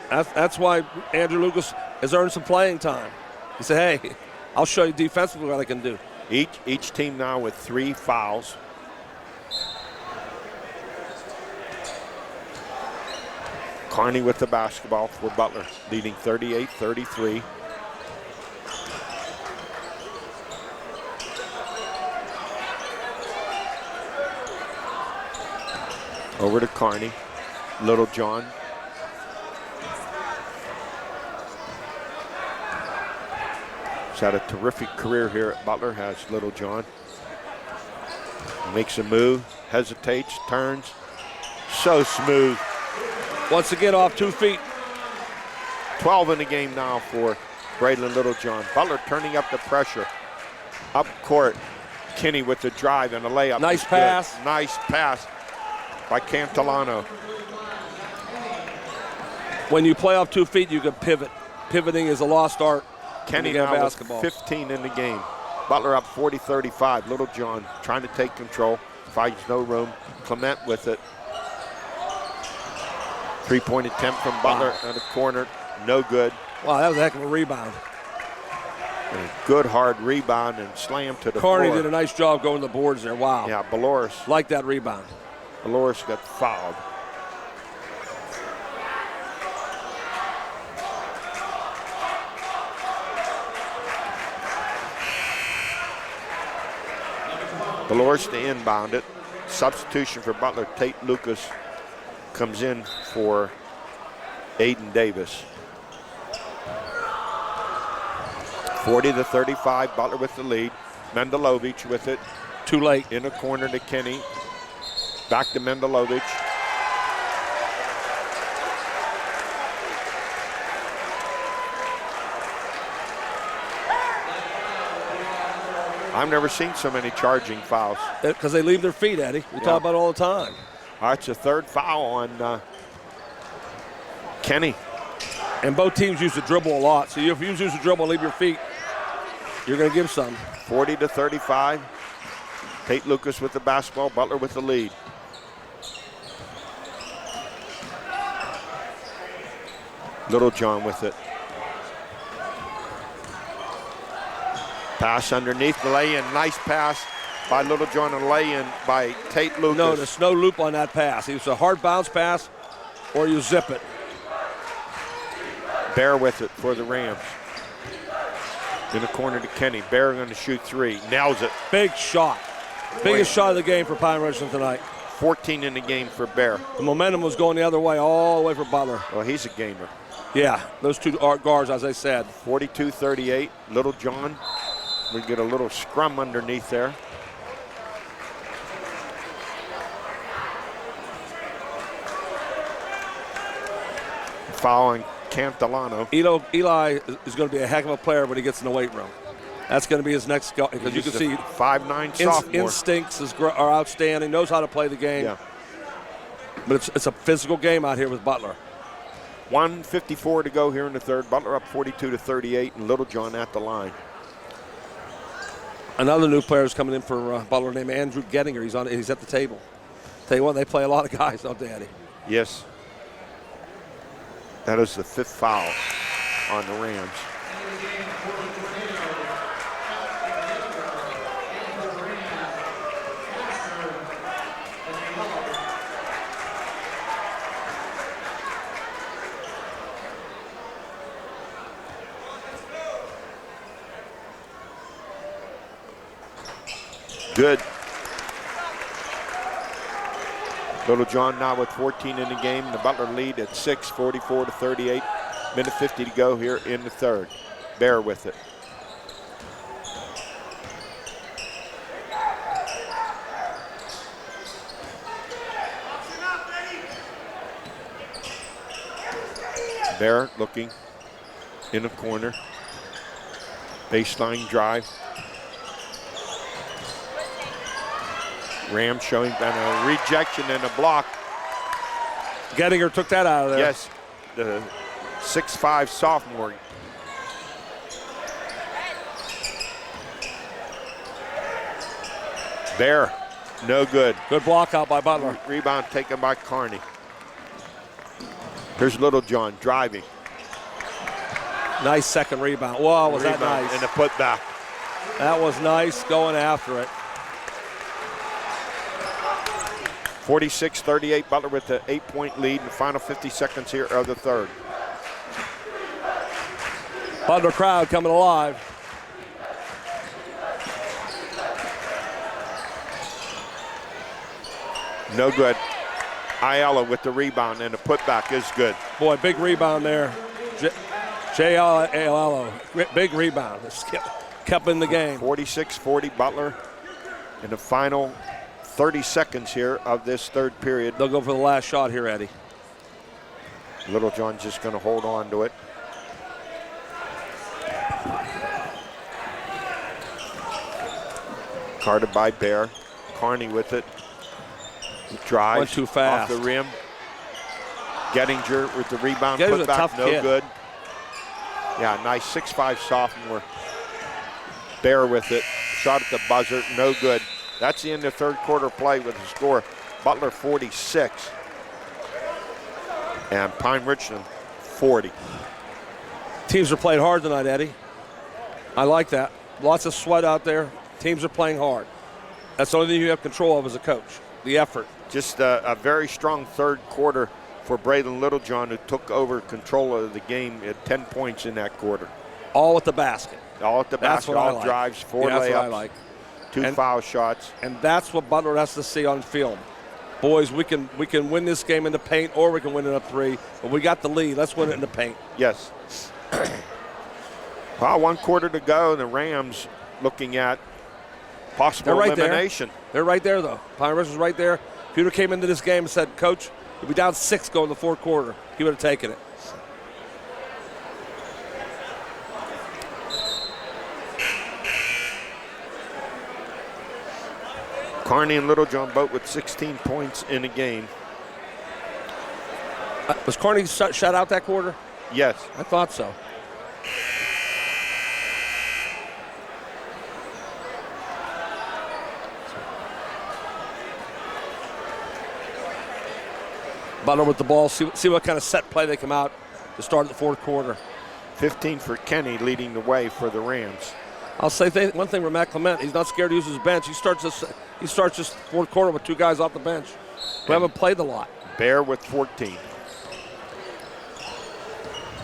That's why Andrew Lucas has earned some playing time. He said, hey, I'll show you defensively what I can do. Each team now with 3 fouls. Carney with the basketball for Butler, leading 38-33. Over to Carney. Little John. He's had a terrific career here at Butler, has Little John. Makes a move, hesitates, turns. So smooth. Once again, off 2 feet. 12 in the game now for Braylon Littlejohn. Butler turning up the pressure. Up court, Kinney with the drive and a layup. Nice pass. Nice pass by Cantillano. When you play off 2 feet, you can pivot. Pivoting is a lost art. Kenny now basketball. With 15 in the game. Butler up 40-35. Littlejohn trying to take control. Finds no room. Clement with it. Three-point attempt from Butler in the corner. No good. Wow, that was a heck of a rebound. And a good hard rebound and slam to the Carney floor. did a nice job going to the boards there. Wow. Yeah, Baloris. Like that rebound. Baloris got fouled. Baloris to inbound it. Substitution for Butler. Tate Lucas comes in for Aiden Davis. 40-35, Butler with the lead. Mendelovich with it. Too late. In the corner to Kenny. Back to Mendelovich. I've never seen so many charging fouls. Because they leave their feet, Eddie. We talk about it all the time. All right, it's a third foul on Kenny. And both teams use the dribble a lot. So if you use the dribble and leave your feet, you're going to give some. 40-35. Tate Lucas with the basketball. Butler with the lead. Littlejohn with it. Pass underneath the lay-in. Nice pass by Littlejohn and lay-in by Tate Lucas. No, there's no loop on that pass. It was a hard bounce pass or you zip it. Bear with it for the Rams. In the corner to Kenny. Bear going to shoot three. Nails it. Big shot. Biggest shot of the game for Pine Richland tonight. 14 in the game for Bear. The momentum was going the other way, all the way for Butler. Well, he's a gamer. Yeah, those two guards, as I said. 42-38. Littlejohn. We get a little scrum underneath there. Following Cantillano. Eli is going to be a heck of a player when he gets in the weight room. That's going to be his next goal, because you can see 5'9" sophomore. Instincts are outstanding, knows how to play the game. Yeah. But it's a physical game out here with Butler. 1:54 to go here in the third. Butler up 42-38, and Littlejohn at the line. Another new player is coming in for Butler named Andrew Gettinger. He's at the table. Tell you what, they play a lot of guys, don't they, Eddie? Yes. That is the fifth foul on the Rams. Good. Littlejohn now with 14 in the game. The Butler lead at 6, 44-38. Minute 50 to go here in the third. Bear with it. Bear looking in the corner. Baseline drive. Rams showing a rejection and a block. Gettinger took that out of there. Yes, the 6'5" sophomore. Bear, no good. Good block out by Butler. Rebound taken by Carney. Here's Littlejohn driving. Nice second rebound. Whoa, was that nice? And a putback. That was nice, going after it. 46-38, Butler with the 8-point lead in the final 50 seconds here of the third. Butler crowd coming alive. No good. Ayala with the rebound, and the putback is good. Boy, big rebound there. Ayala, big rebound. Kept in the game. 46-40, Butler in the final 30 seconds here of this third period. They'll go for the last shot here, Eddie. Littlejohn's just going to hold on to it. Guarded by Bear. Carney with it. Drives Went too fast. off the rim. Gettinger with the rebound. Gettinger's Put a back, tough no kid. good. Yeah, nice 6'5" sophomore. Bear with it. Shot at the buzzer, no good. That's the end of third quarter play with the score. Butler 46 and Pine Richland 40. Teams are playing hard tonight, Eddie. I like that. Lots of sweat out there. Teams are playing hard. That's the only thing you have control of as a coach, the effort. Just a very strong third quarter for Braylon Littlejohn, who took over control of the game at 10 points in that quarter. All at the basket. All at the That's basket, what I all like. drives, 4 That's layups, what I like. 2 foul shots. And that's what Butler has to see on film. Boys, we can win this game in the paint, or we can win it up 3. But we got the lead. Let's win it in the paint. Yes. Well, 1 quarter to go, and the Rams looking at possible elimination. They're right there, though. Pine Ridge is right there. Peter came into this game and said, Coach, if we down 6 going in the fourth quarter, he would have taken it. Carney and Littlejohn both with 16 points in a game. Was Carney shut out that quarter? Yes. I thought so. Butler with the ball. See what kind of set play they come out to start the fourth quarter. 15 for Kenny, leading the way for the Rams. I'll say one thing with Matt Clement. He's not scared to use his bench. He starts this fourth quarter with 2 guys off the bench who haven't played a lot. Bear with 14.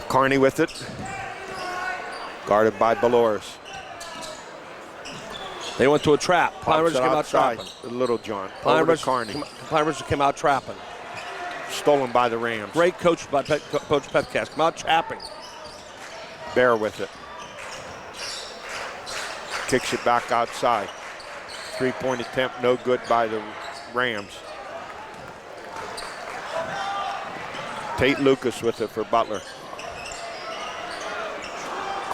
Carney with it. Guarded by Belores. They went to a trap. Pine Ridge Pops it came out outside. trapping. Littlejohn. Pine Over Ridge to Carney. came out trapping. Stolen by the Rams. Great coach by Coach Petcast. Come out trapping. Bear with it. Kicks it back outside. 3-point attempt, no good by the Rams. Tate Lucas with it for Butler.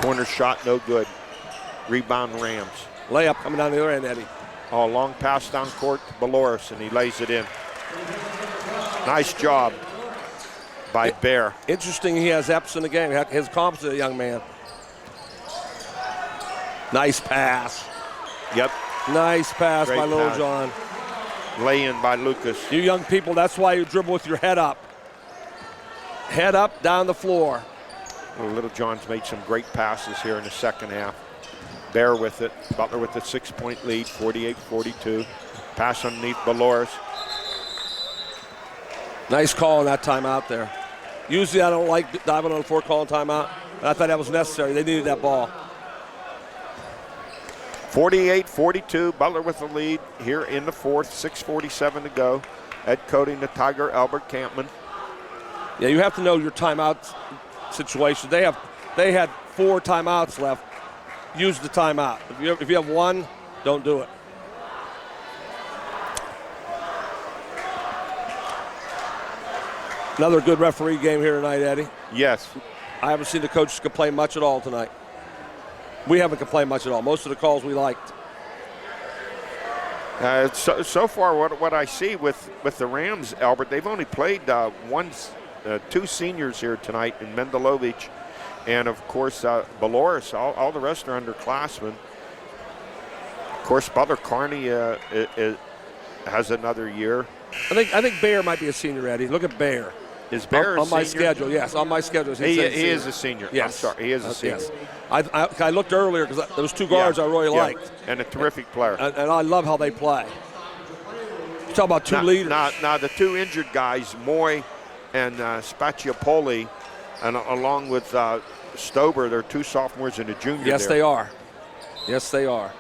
Corner shot, no good. Rebound Rams. Layup coming down the other end, Eddie. Oh, long pass down court to Belores, and he lays it in. Nice job by Bear. Interesting, he has Epps in the game. His confidence, a young man. Nice pass. Yep. Nice pass Great by pass. Littlejohn. Lay in by Lucas. You young people, that's why you dribble with your head up. Head up, down the floor. Well, Littlejohn's made some great passes here in the second half. Bear with it. Butler with the 6-point lead, 48-42. Pass underneath Belores. Nice call on that timeout there. Usually I don't like diving on a 4 call timeout, but I thought that was necessary. They needed that ball. 48-42, Butler with the lead here in the fourth, 6:47 to go. Ed Cody, the Tiger, Albert Campman. Yeah, you have to know your timeout situation. They had 4 timeouts left. Use the timeout. If you have 1, don't do it. Another good referee game here tonight, Eddie. Yes. I haven't seen the coaches complain much at all tonight. We haven't complained much at all. Most of the calls we liked. So far, what I see with the Rams, Albert, they've only played 2 seniors here tonight in Mendelovich, and of course Belores. All the rest are underclassmen. Of course, Butler Carney has another year. I think Bear might be a senior, Eddie. Look at Bear. Is Bear on my senior? schedule? Yes, on my schedule. He is a senior. Yes. I'm sorry, he is a senior. Yes. I looked earlier because those 2 guards I really liked. And a terrific player. And I love how they play. You talk about 2 leaders. Now the 2 injured guys, Moy and Spacciapoli, and along with Stober, they're 2 sophomores and a junior. Yes, there. they are. Yes, they are.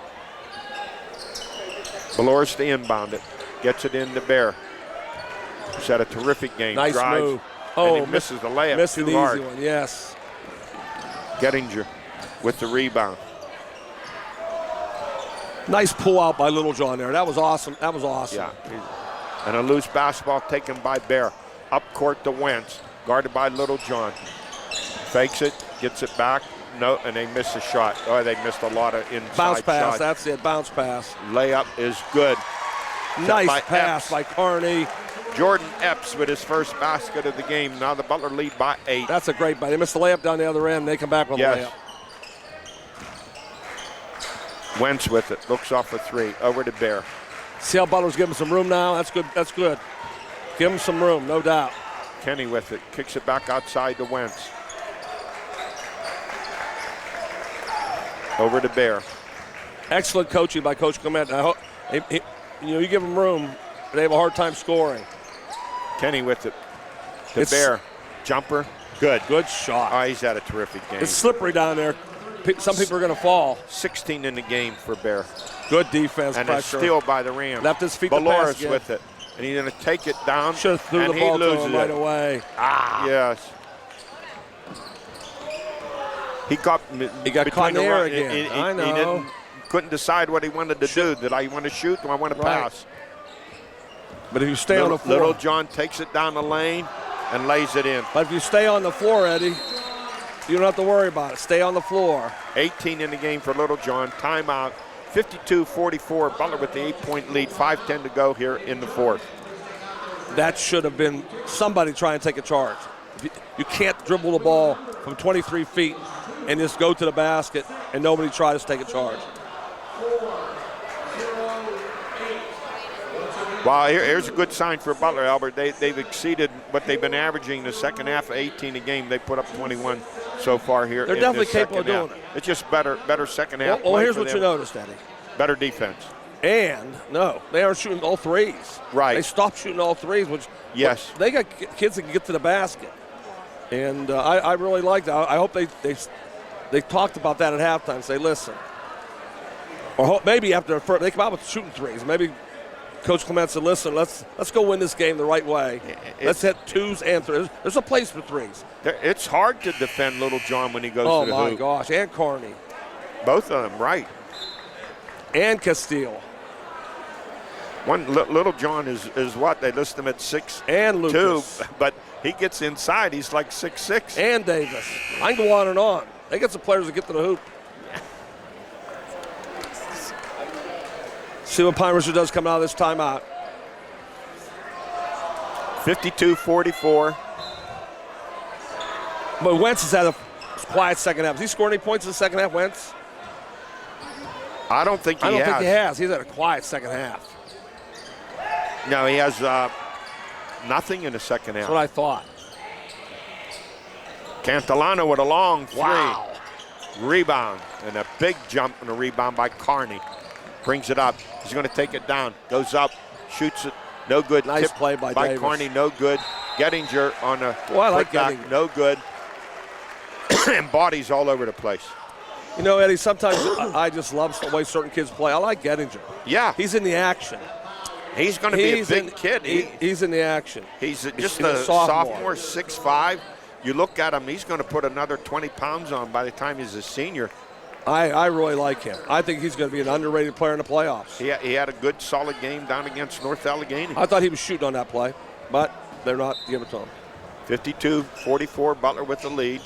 Belores to inbound it. Gets it into Bear. He's had a terrific game. Nice Drives, move. And he misses the layup missed too an hard. easy one, yes. Gettinger with the rebound. Nice pull out by Littlejohn there. That was awesome. That was awesome. Yeah. And a loose basketball taken by Bear. Up court to Wentz, guarded by Littlejohn. Fakes it, gets it back. No, and they miss a shot. Oh, they missed a lot of inside Bounce pass, shots. that's it, bounce pass. Layup is good. Nice by pass Epps. by Carney. Jordan Epps with his first basket of the game. Now the Butler lead by 8. That's a great play. They missed the layup down the other end. They come back with a layup. Wentz with it. Looks off a 3. Over to Bear. See how Butler's giving some room now? That's good. That's good. Give him some room, no doubt. Kenny with it. Kicks it back outside to Wentz. Over to Bear. Excellent coaching by Coach Clement. I hope, you give them room, they have a hard time scoring. Kenny with it. To Bear. Jumper. Good. Good shot. Oh, he's had a terrific game. It's slippery down there. Some people are going to fall. 16 in the game for Bear. Good defense And pressure. a steal by the Rams. Left his feet to pass Baloris again. with it. And he's going to take it down. Should have threw and the ball he to loses him right it. away. Yes. He got caught in the air again. He I know. Couldn't decide what he wanted to do. Did I want to shoot? Do I want to pass? But if you stay on the floor. Little John takes it down the lane and lays it in. But if you stay on the floor, Eddie, you don't have to worry about it. Stay on the floor. 18 in the game for Little John. Timeout. 52-44. Butler with the 8-point lead. 5:10 to go here in the fourth. That should have been somebody trying to take a charge. You can't dribble the ball from 23 feet and just go to the basket and nobody tries to take a charge. Well, here's a good sign for Butler, Albert. They've exceeded what they've been averaging in the second half of 18 a game. They put up 21 so far here. They're definitely capable of doing it. It's just better second half. Well, here's for what them. you noticed, Eddie. Better defense. And, no, they aren't shooting all threes. Right. They stopped shooting all threes, which Yes. they got kids that can get to the basket. And I really like that. I hope they talked about that at halftime. Say, listen. Or maybe after they come out with shooting threes. Maybe Coach Clement said, listen, let's go win this game the right way. Let's hit twos and threes. There's a place for threes. It's hard to defend Little John when he goes to the hoop. Oh, my hoop. gosh. And Carney. Both of them, right. And Castile. Little John is what? They list him at 6'2", And Lucas. but he gets inside. He's like 6'6". And Davis. I can go on and on. They get some players that get to the hoop. See what Pine Ridge does coming out of this timeout. 52-44. But Wentz has had a quiet second half. Has he scored any points in the second half, Wentz? I don't think he has. I don't think he has. He's had a quiet second half. No, he has nothing in the second half. That's what I thought. Cantalano with a long three. Wow. Rebound. And a big jump and a rebound by Carney. Brings it up. He's going to take it down. Goes up. Shoots it. No good. Nice Tip play by Davis. Carney. No good. Gettinger on a I like putback, Gettinger. no good. And bodies all over the place. You know, Eddie, sometimes I just love the way certain kids play. I like Gettinger. Yeah. He's in the action. He's going to be a big kid. He's in the action. He's just he's a a sophomore. sophomore, 6'5". You look at him, he's going to put another 20 pounds on by the time he's a senior. I really like him. I think he's going to be an underrated player in the playoffs. He had a good, solid game down against North Allegheny. I thought he was shooting on that play, but they're not giving it to him. 52-44, Butler with the lead.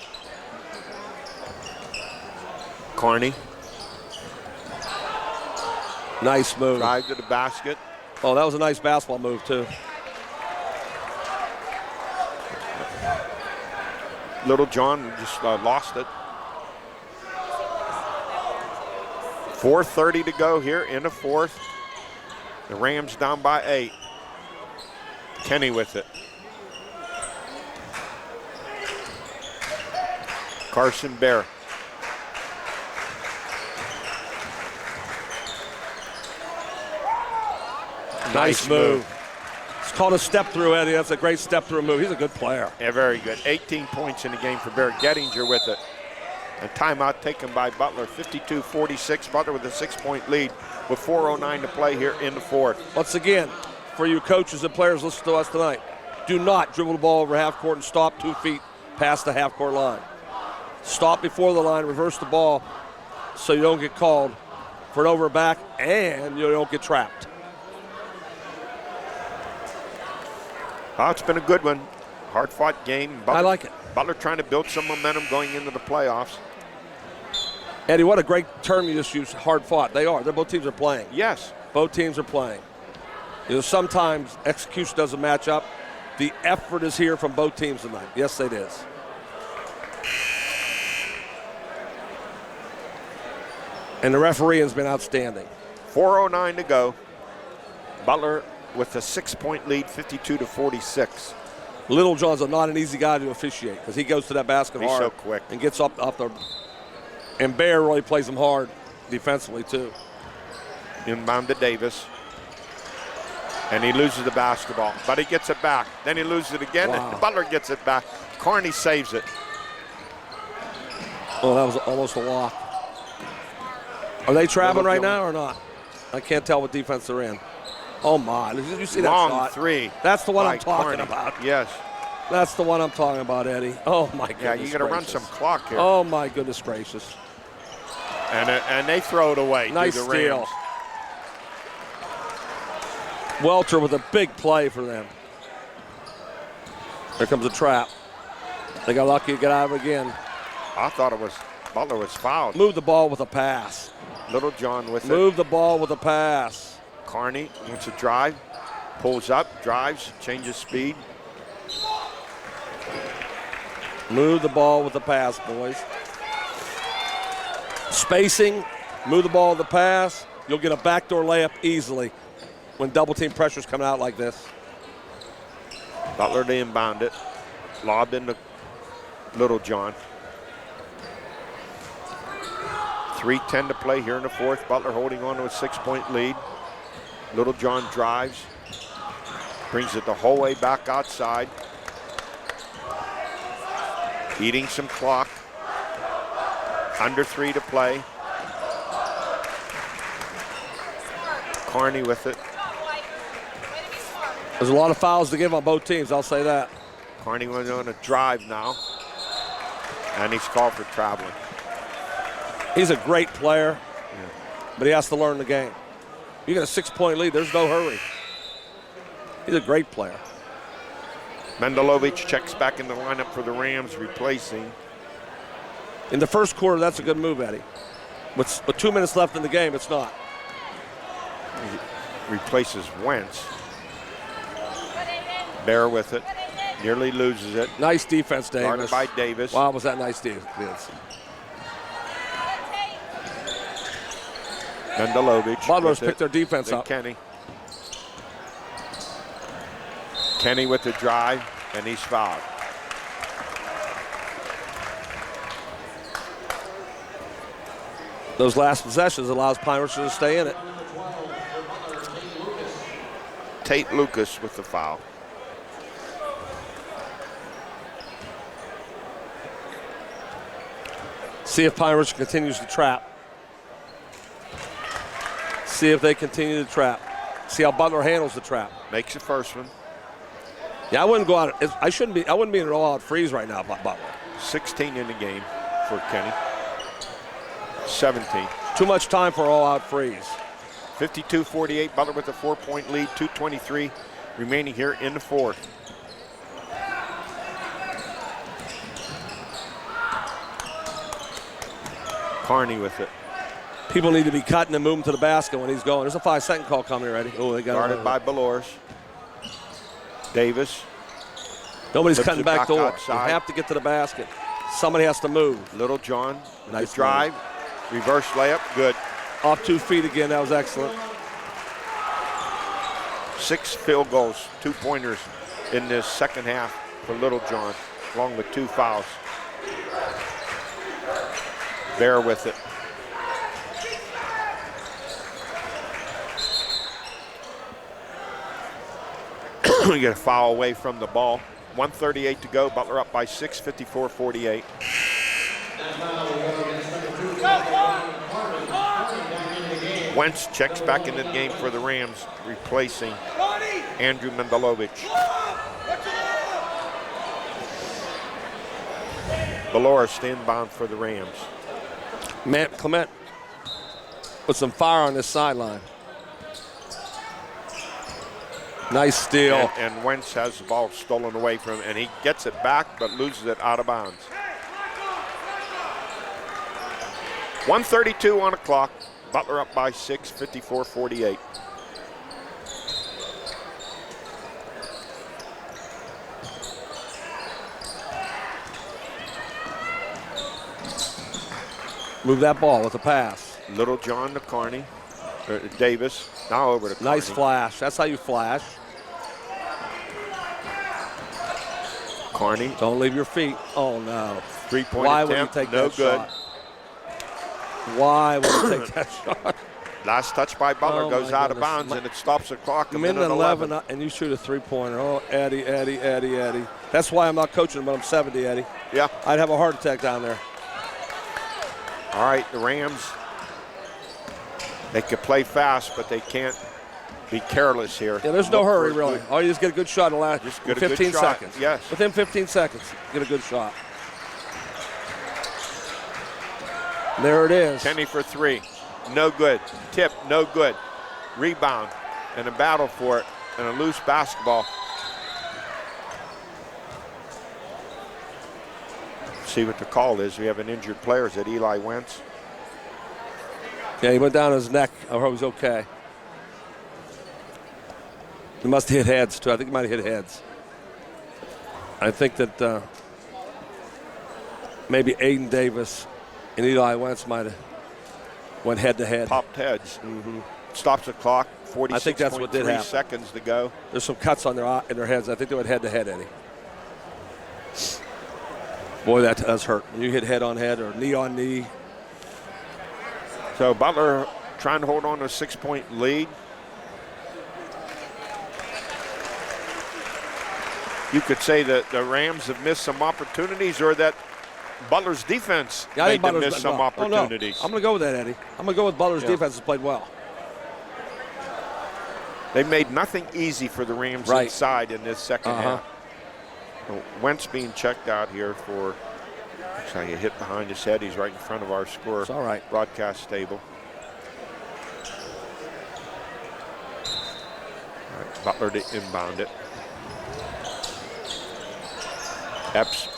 Carney. Nice move. Drive to the basket. Oh, that was a nice basketball move, too. Little John just lost it. 4:30 to go here in the fourth. The Rams down by 8. Kenny with it. Carson Bear. Nice move. It's called a step through, Eddie. That's a great step through move. He's a good player. Yeah, very good. 18 points in the game for Bear. Gettinger with it. And timeout taken by Butler. 52-46. Butler with a 6-point lead with 4:09 to play here in the fourth. Once again, for you coaches and players listening to us tonight, do not dribble the ball over half court and stop 2 feet past the half court line. Stop before the line, reverse the ball so you don't get called for an over back, and you don't get trapped. Oh, it's been a good one. Hard-fought game. I like it. Butler trying to build some momentum going into the playoffs. Eddie, what a great term you just used, hard-fought. They are. Both teams are playing. Yes. Both teams are playing. Sometimes execution doesn't match up. The effort is here from both teams tonight. Yes, it is. And the referee has been outstanding. 4:09 to go. Butler with a 6-point lead, 52-46. Little John's not an easy guy to officiate because he goes to that basket He's hard. so quick. And gets up the. And Bear really plays him hard defensively, too. Inbound to Davis. And he loses the basketball, but he gets it back. Then he loses it again, Wow. and Butler gets it back. Carney saves it. Oh, that was almost a walk. Are they traveling right now or not? I can't tell what defense they're in. Oh, my. Did you see that Long shot? three. That's the one by I'm talking Carney. about. Yes. That's the one I'm talking about, Eddie. Oh, my goodness. Yeah, you got to run gracious. some clock here. Oh, my goodness gracious. And they throw it away. Nice to the steal. Rams. Welter with a big play for them. There comes a trap. They got lucky to get out of it again. I thought Butler was fouled. Move the ball with a pass. Little John with Move the ball with a pass. it. Carney wants to drive. Pulls up, drives, changes speed. Move the ball with the pass, boys. Spacing, move the ball with the pass. You'll get a backdoor layup easily when double team pressure's coming out like this. Butler to inbound it. Lobbed into Little John. 3:10 to play here in the fourth. Butler holding on to a 6-point lead. Little John drives. Brings it the whole way back outside. Eating some clock. Under 3 to play. Carney with it. There's a lot of fouls to give on both teams, I'll say that. Carney went on a drive now. And he's called for traveling. He's a great player, but he has to learn the game. You got a 6-point lead, there's no hurry. He's a great player. Mendelovich checks back in the lineup for the Rams, replacing. In the first quarter, that's a good move, Eddie. With 2 minutes left in the game, it's not. Replaces Wentz. Bear with it. Nearly loses it. Nice defense, Davis. Guarded by Davis. Wow, was that nice defense. Mendelovich. Butler's with picked their defense Then up. Kenny. Kenny with the drive, and he's fouled. Those last possessions allows Pine Ridge to stay in it. Tate Lucas with the foul. See if Pine Ridge continues to trap. See if they continue to trap. See how Butler handles the trap. Makes the first one. Yeah, I wouldn't go out. I wouldn't be in an all-out freeze right now, Butler. 16 in the game for Kenny. 17. Too much time for all-out freeze. 52-48. Butler with a 4-point lead. 2:23 remaining here in the fourth. Carney with it. People need to be cutting and moving to the basket when he's going. There's a 5-second call coming already. Oh, they got Guarded it. by Belors. Davis. Nobody's Flips cutting it back back door. outside. You have to get to the basket. Somebody has to move. Little John. Nice Nice drive. Reverse layup. Good. Off 2 feet again. That was excellent. 6 field goals, 2-pointers in this second half for Little John, along with 2 fouls. Bear with it. We get a foul away from the ball. 1:38 to go. Butler up by 6, 54-48. Wentz checks back into the game for the Rams, replacing Andrew Mendelovich. Belor standbound for the Rams. Matt Clement. with some fire on this sideline. Nice steal. And Wentz has the ball stolen away from him, and he gets it back but loses it out of bounds. 1:32 on the clock. Butler up by 6, 54-48. Move that ball with a pass. Little John to Carney. Davis. Now over to Carney. Nice flash. That's how you flash. Carney. Don't leave your feet. Oh, no. Three-point Why attempt. would he take no that good. shot? Why would he take that shot? Last touch by Butler Oh, goes my out of goodness. bounds, and it stops the clock. A Minute 11, and you shoot a three-pointer. Oh, Eddie. That's why I'm not coaching, but I'm 70, Eddie. Yeah. I'd have a heart attack down there. All right, the Rams, they can play fast, but they can't be careless here. Yeah, there's no Look hurry, for- really. Oh, you just get a good shot in the last Just get a good 15 shot, seconds. yes. Within 15 seconds, get a good shot. There it is. Kenny for 3. No good. Tip, no good. Rebound, and a battle for it, and a loose basketball. See what the call is. We have an injured player. Is it Eli Wentz? Yeah, he went down his neck. I hope he's okay. He must have hit heads, too. I think he might have hit heads. I think that maybe Aiden Davis and Eli Wentz might have went head-to-head. Popped heads. Stops the clock. I think that's what did 46.3 happen. seconds to go. There's some cuts on in their heads. I think they went head-to-head, Eddie. Boy, that does hurt. When you hit head-on-head or knee-on-knee. So Butler trying to hold on to a 6-point lead. You could say that the Rams have missed some opportunities, or that Butler's defense made them miss some opportunities. I'm going to go with that, Eddie. I'm going to go with Butler's defense has played well. They made nothing easy for the Rams inside in this second half. So Wentz being checked out here for, looks like a hit behind his head. He's right in front of our score It's all right. broadcast table. All right, Butler to inbound it. Epps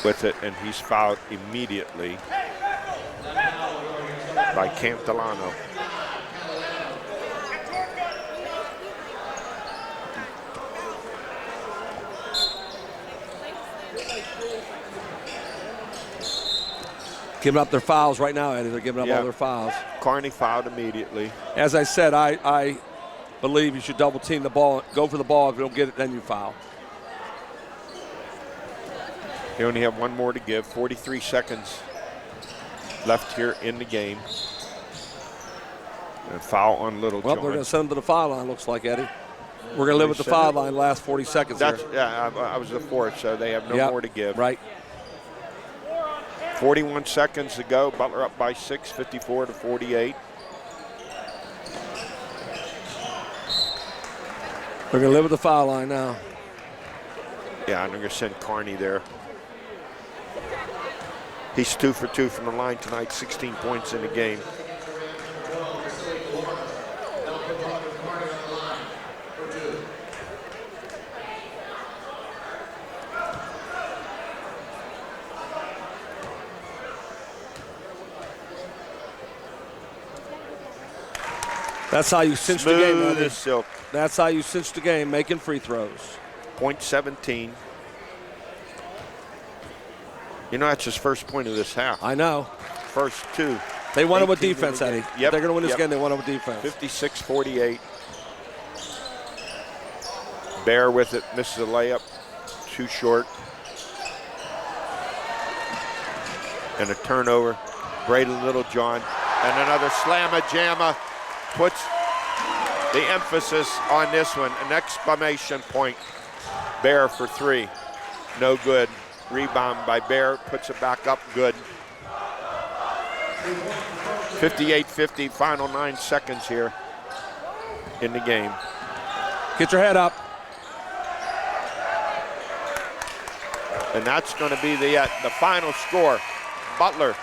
with it, and he's fouled immediately by Cantilano. Giving up their fouls right now, Eddie. They're giving up all their fouls. Carney fouled immediately. As I said, I believe you should double team the ball. Go for the ball. If you don't get it, then you foul. They only have one more to give. 43 seconds left here in the game. And foul on Little Well, John. they're going to send them to the foul line, looks like, Eddie. We're going to live with the foul line last 40 seconds here. Yeah, I was the fourth, so they have no more to give. Right. 41 seconds to go. Butler up by 6, 54-48. They're going to live with the foul line now. Yeah, and they're going to send Carney there. He's 2 for 2 from the line tonight, 16 points in the game. That's how you cinch the game, Smooth Eddie. as silk. That's how you cinch the game, making free throws. Point 17. You know, that's his first point of this half. I know. First 2. They won it with 18 in defense, the Eddie. game. If Yep, they're going to win this yep. game, they won it with defense. 56-48. Bear with it, misses a layup, too short. And a turnover. Brady Littlejohn. And another slamma-jamma puts the emphasis on this one. An exclamation point. Bear for 3. No good. Rebound by Bear, puts it back up, good. 58-50, final 9 seconds here in the game. Get your head up. And that's going to be the final score. Butler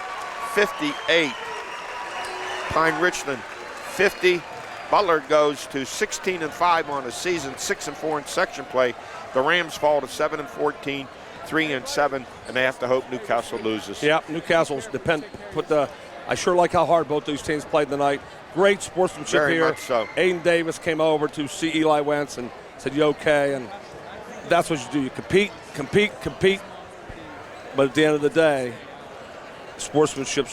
58, Pine Richland 50. Butler goes to 16-5 on the season, 6-4 in section play. The Rams fall to 7-14, 3-7, and they have to hope Newcastle loses. Yeah, Newcastle's I sure like how hard both these teams played tonight. Great sportsmanship Very here. much so. Aiden Davis came over to see Eli Wentz and said, "You okay?" And that's what you do. You compete. But at the end of the day, sportsmanship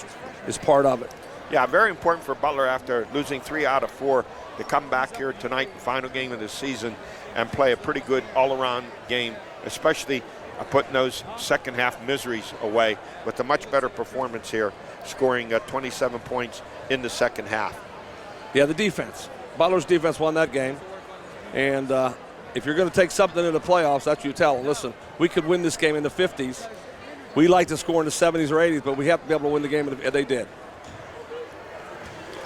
is part of it. Yeah, very important for Butler after losing 3 out of 4 to come back here tonight, the final game of the season, and play a pretty good all-around game, especially putting those second-half miseries away with a much better performance here, scoring 27 points in the second half. Yeah, the defense. Butler's defense won that game. And if you're going to take something in the playoffs, that's what you tell them. Listen, we could win this game in the 50s. We like to score in the 70s or 80s, but we have to be able to win the game, and they did.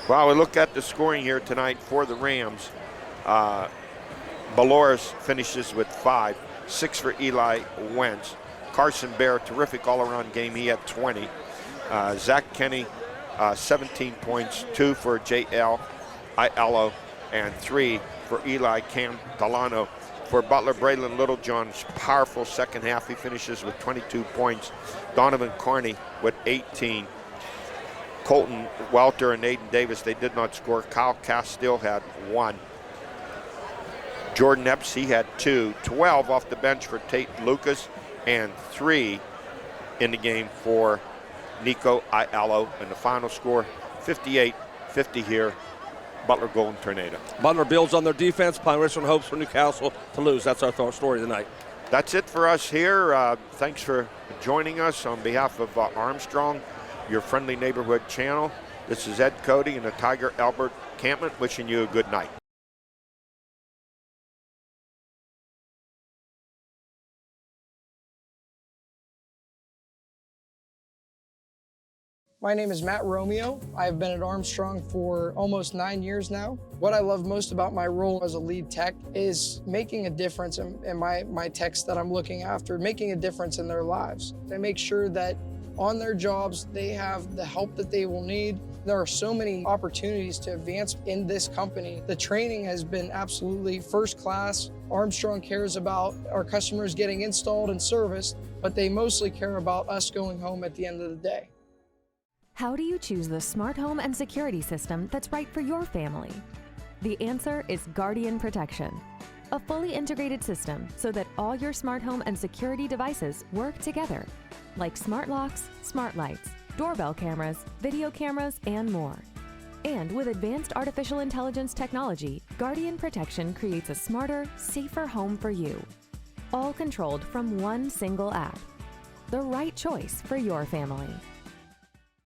Well, we look at the scoring here tonight for the Rams. Baloris finishes with 5, 6 for Eli Wentz. Carson Bear, terrific all-around game. He had 20. Zach Kenny, 17 points, 2 for J.L. Aiello, and 3 for Eli Cantalano. For Butler, Braylon Littlejohn's powerful second half. He finishes with 22 points. Donovan Carney with 18. Colton Welter and Aiden Davis, they did not score. Kyle Castile had 1. Jordan Epps, he had 2. 12 off the bench for Tate Lucas, and 3 in the game for Nico Aiello. And the final score, 58-50 here, Butler Golden Tornado. Butler builds on their defense. Pine Richland hopes for Newcastle to lose. That's our story tonight. That's it for us here. Thanks for joining us on behalf of Armstrong, your friendly neighborhood channel. This is Ed Cody and the Tiger Albert Campman wishing you a good night. My name is Matt Romeo. I've been at Armstrong for almost 9 years now. What I love most about my role as a lead tech is making a difference in my techs that I'm looking after, making a difference in their lives. I make sure that on their jobs, they have the help that they will need. There are so many opportunities to advance in this company. The training has been absolutely first class. Armstrong cares about our customers getting installed and serviced, but they mostly care about us going home at the end of the day. How do you choose the smart home and security system that's right for your family? The answer is Guardian Protection, a fully integrated system so that all your smart home and security devices work together, like smart locks, smart lights, doorbell cameras, video cameras, and more. And with advanced artificial intelligence technology, Guardian Protection creates a smarter, safer home for you, all controlled from one single app. The right choice for your family.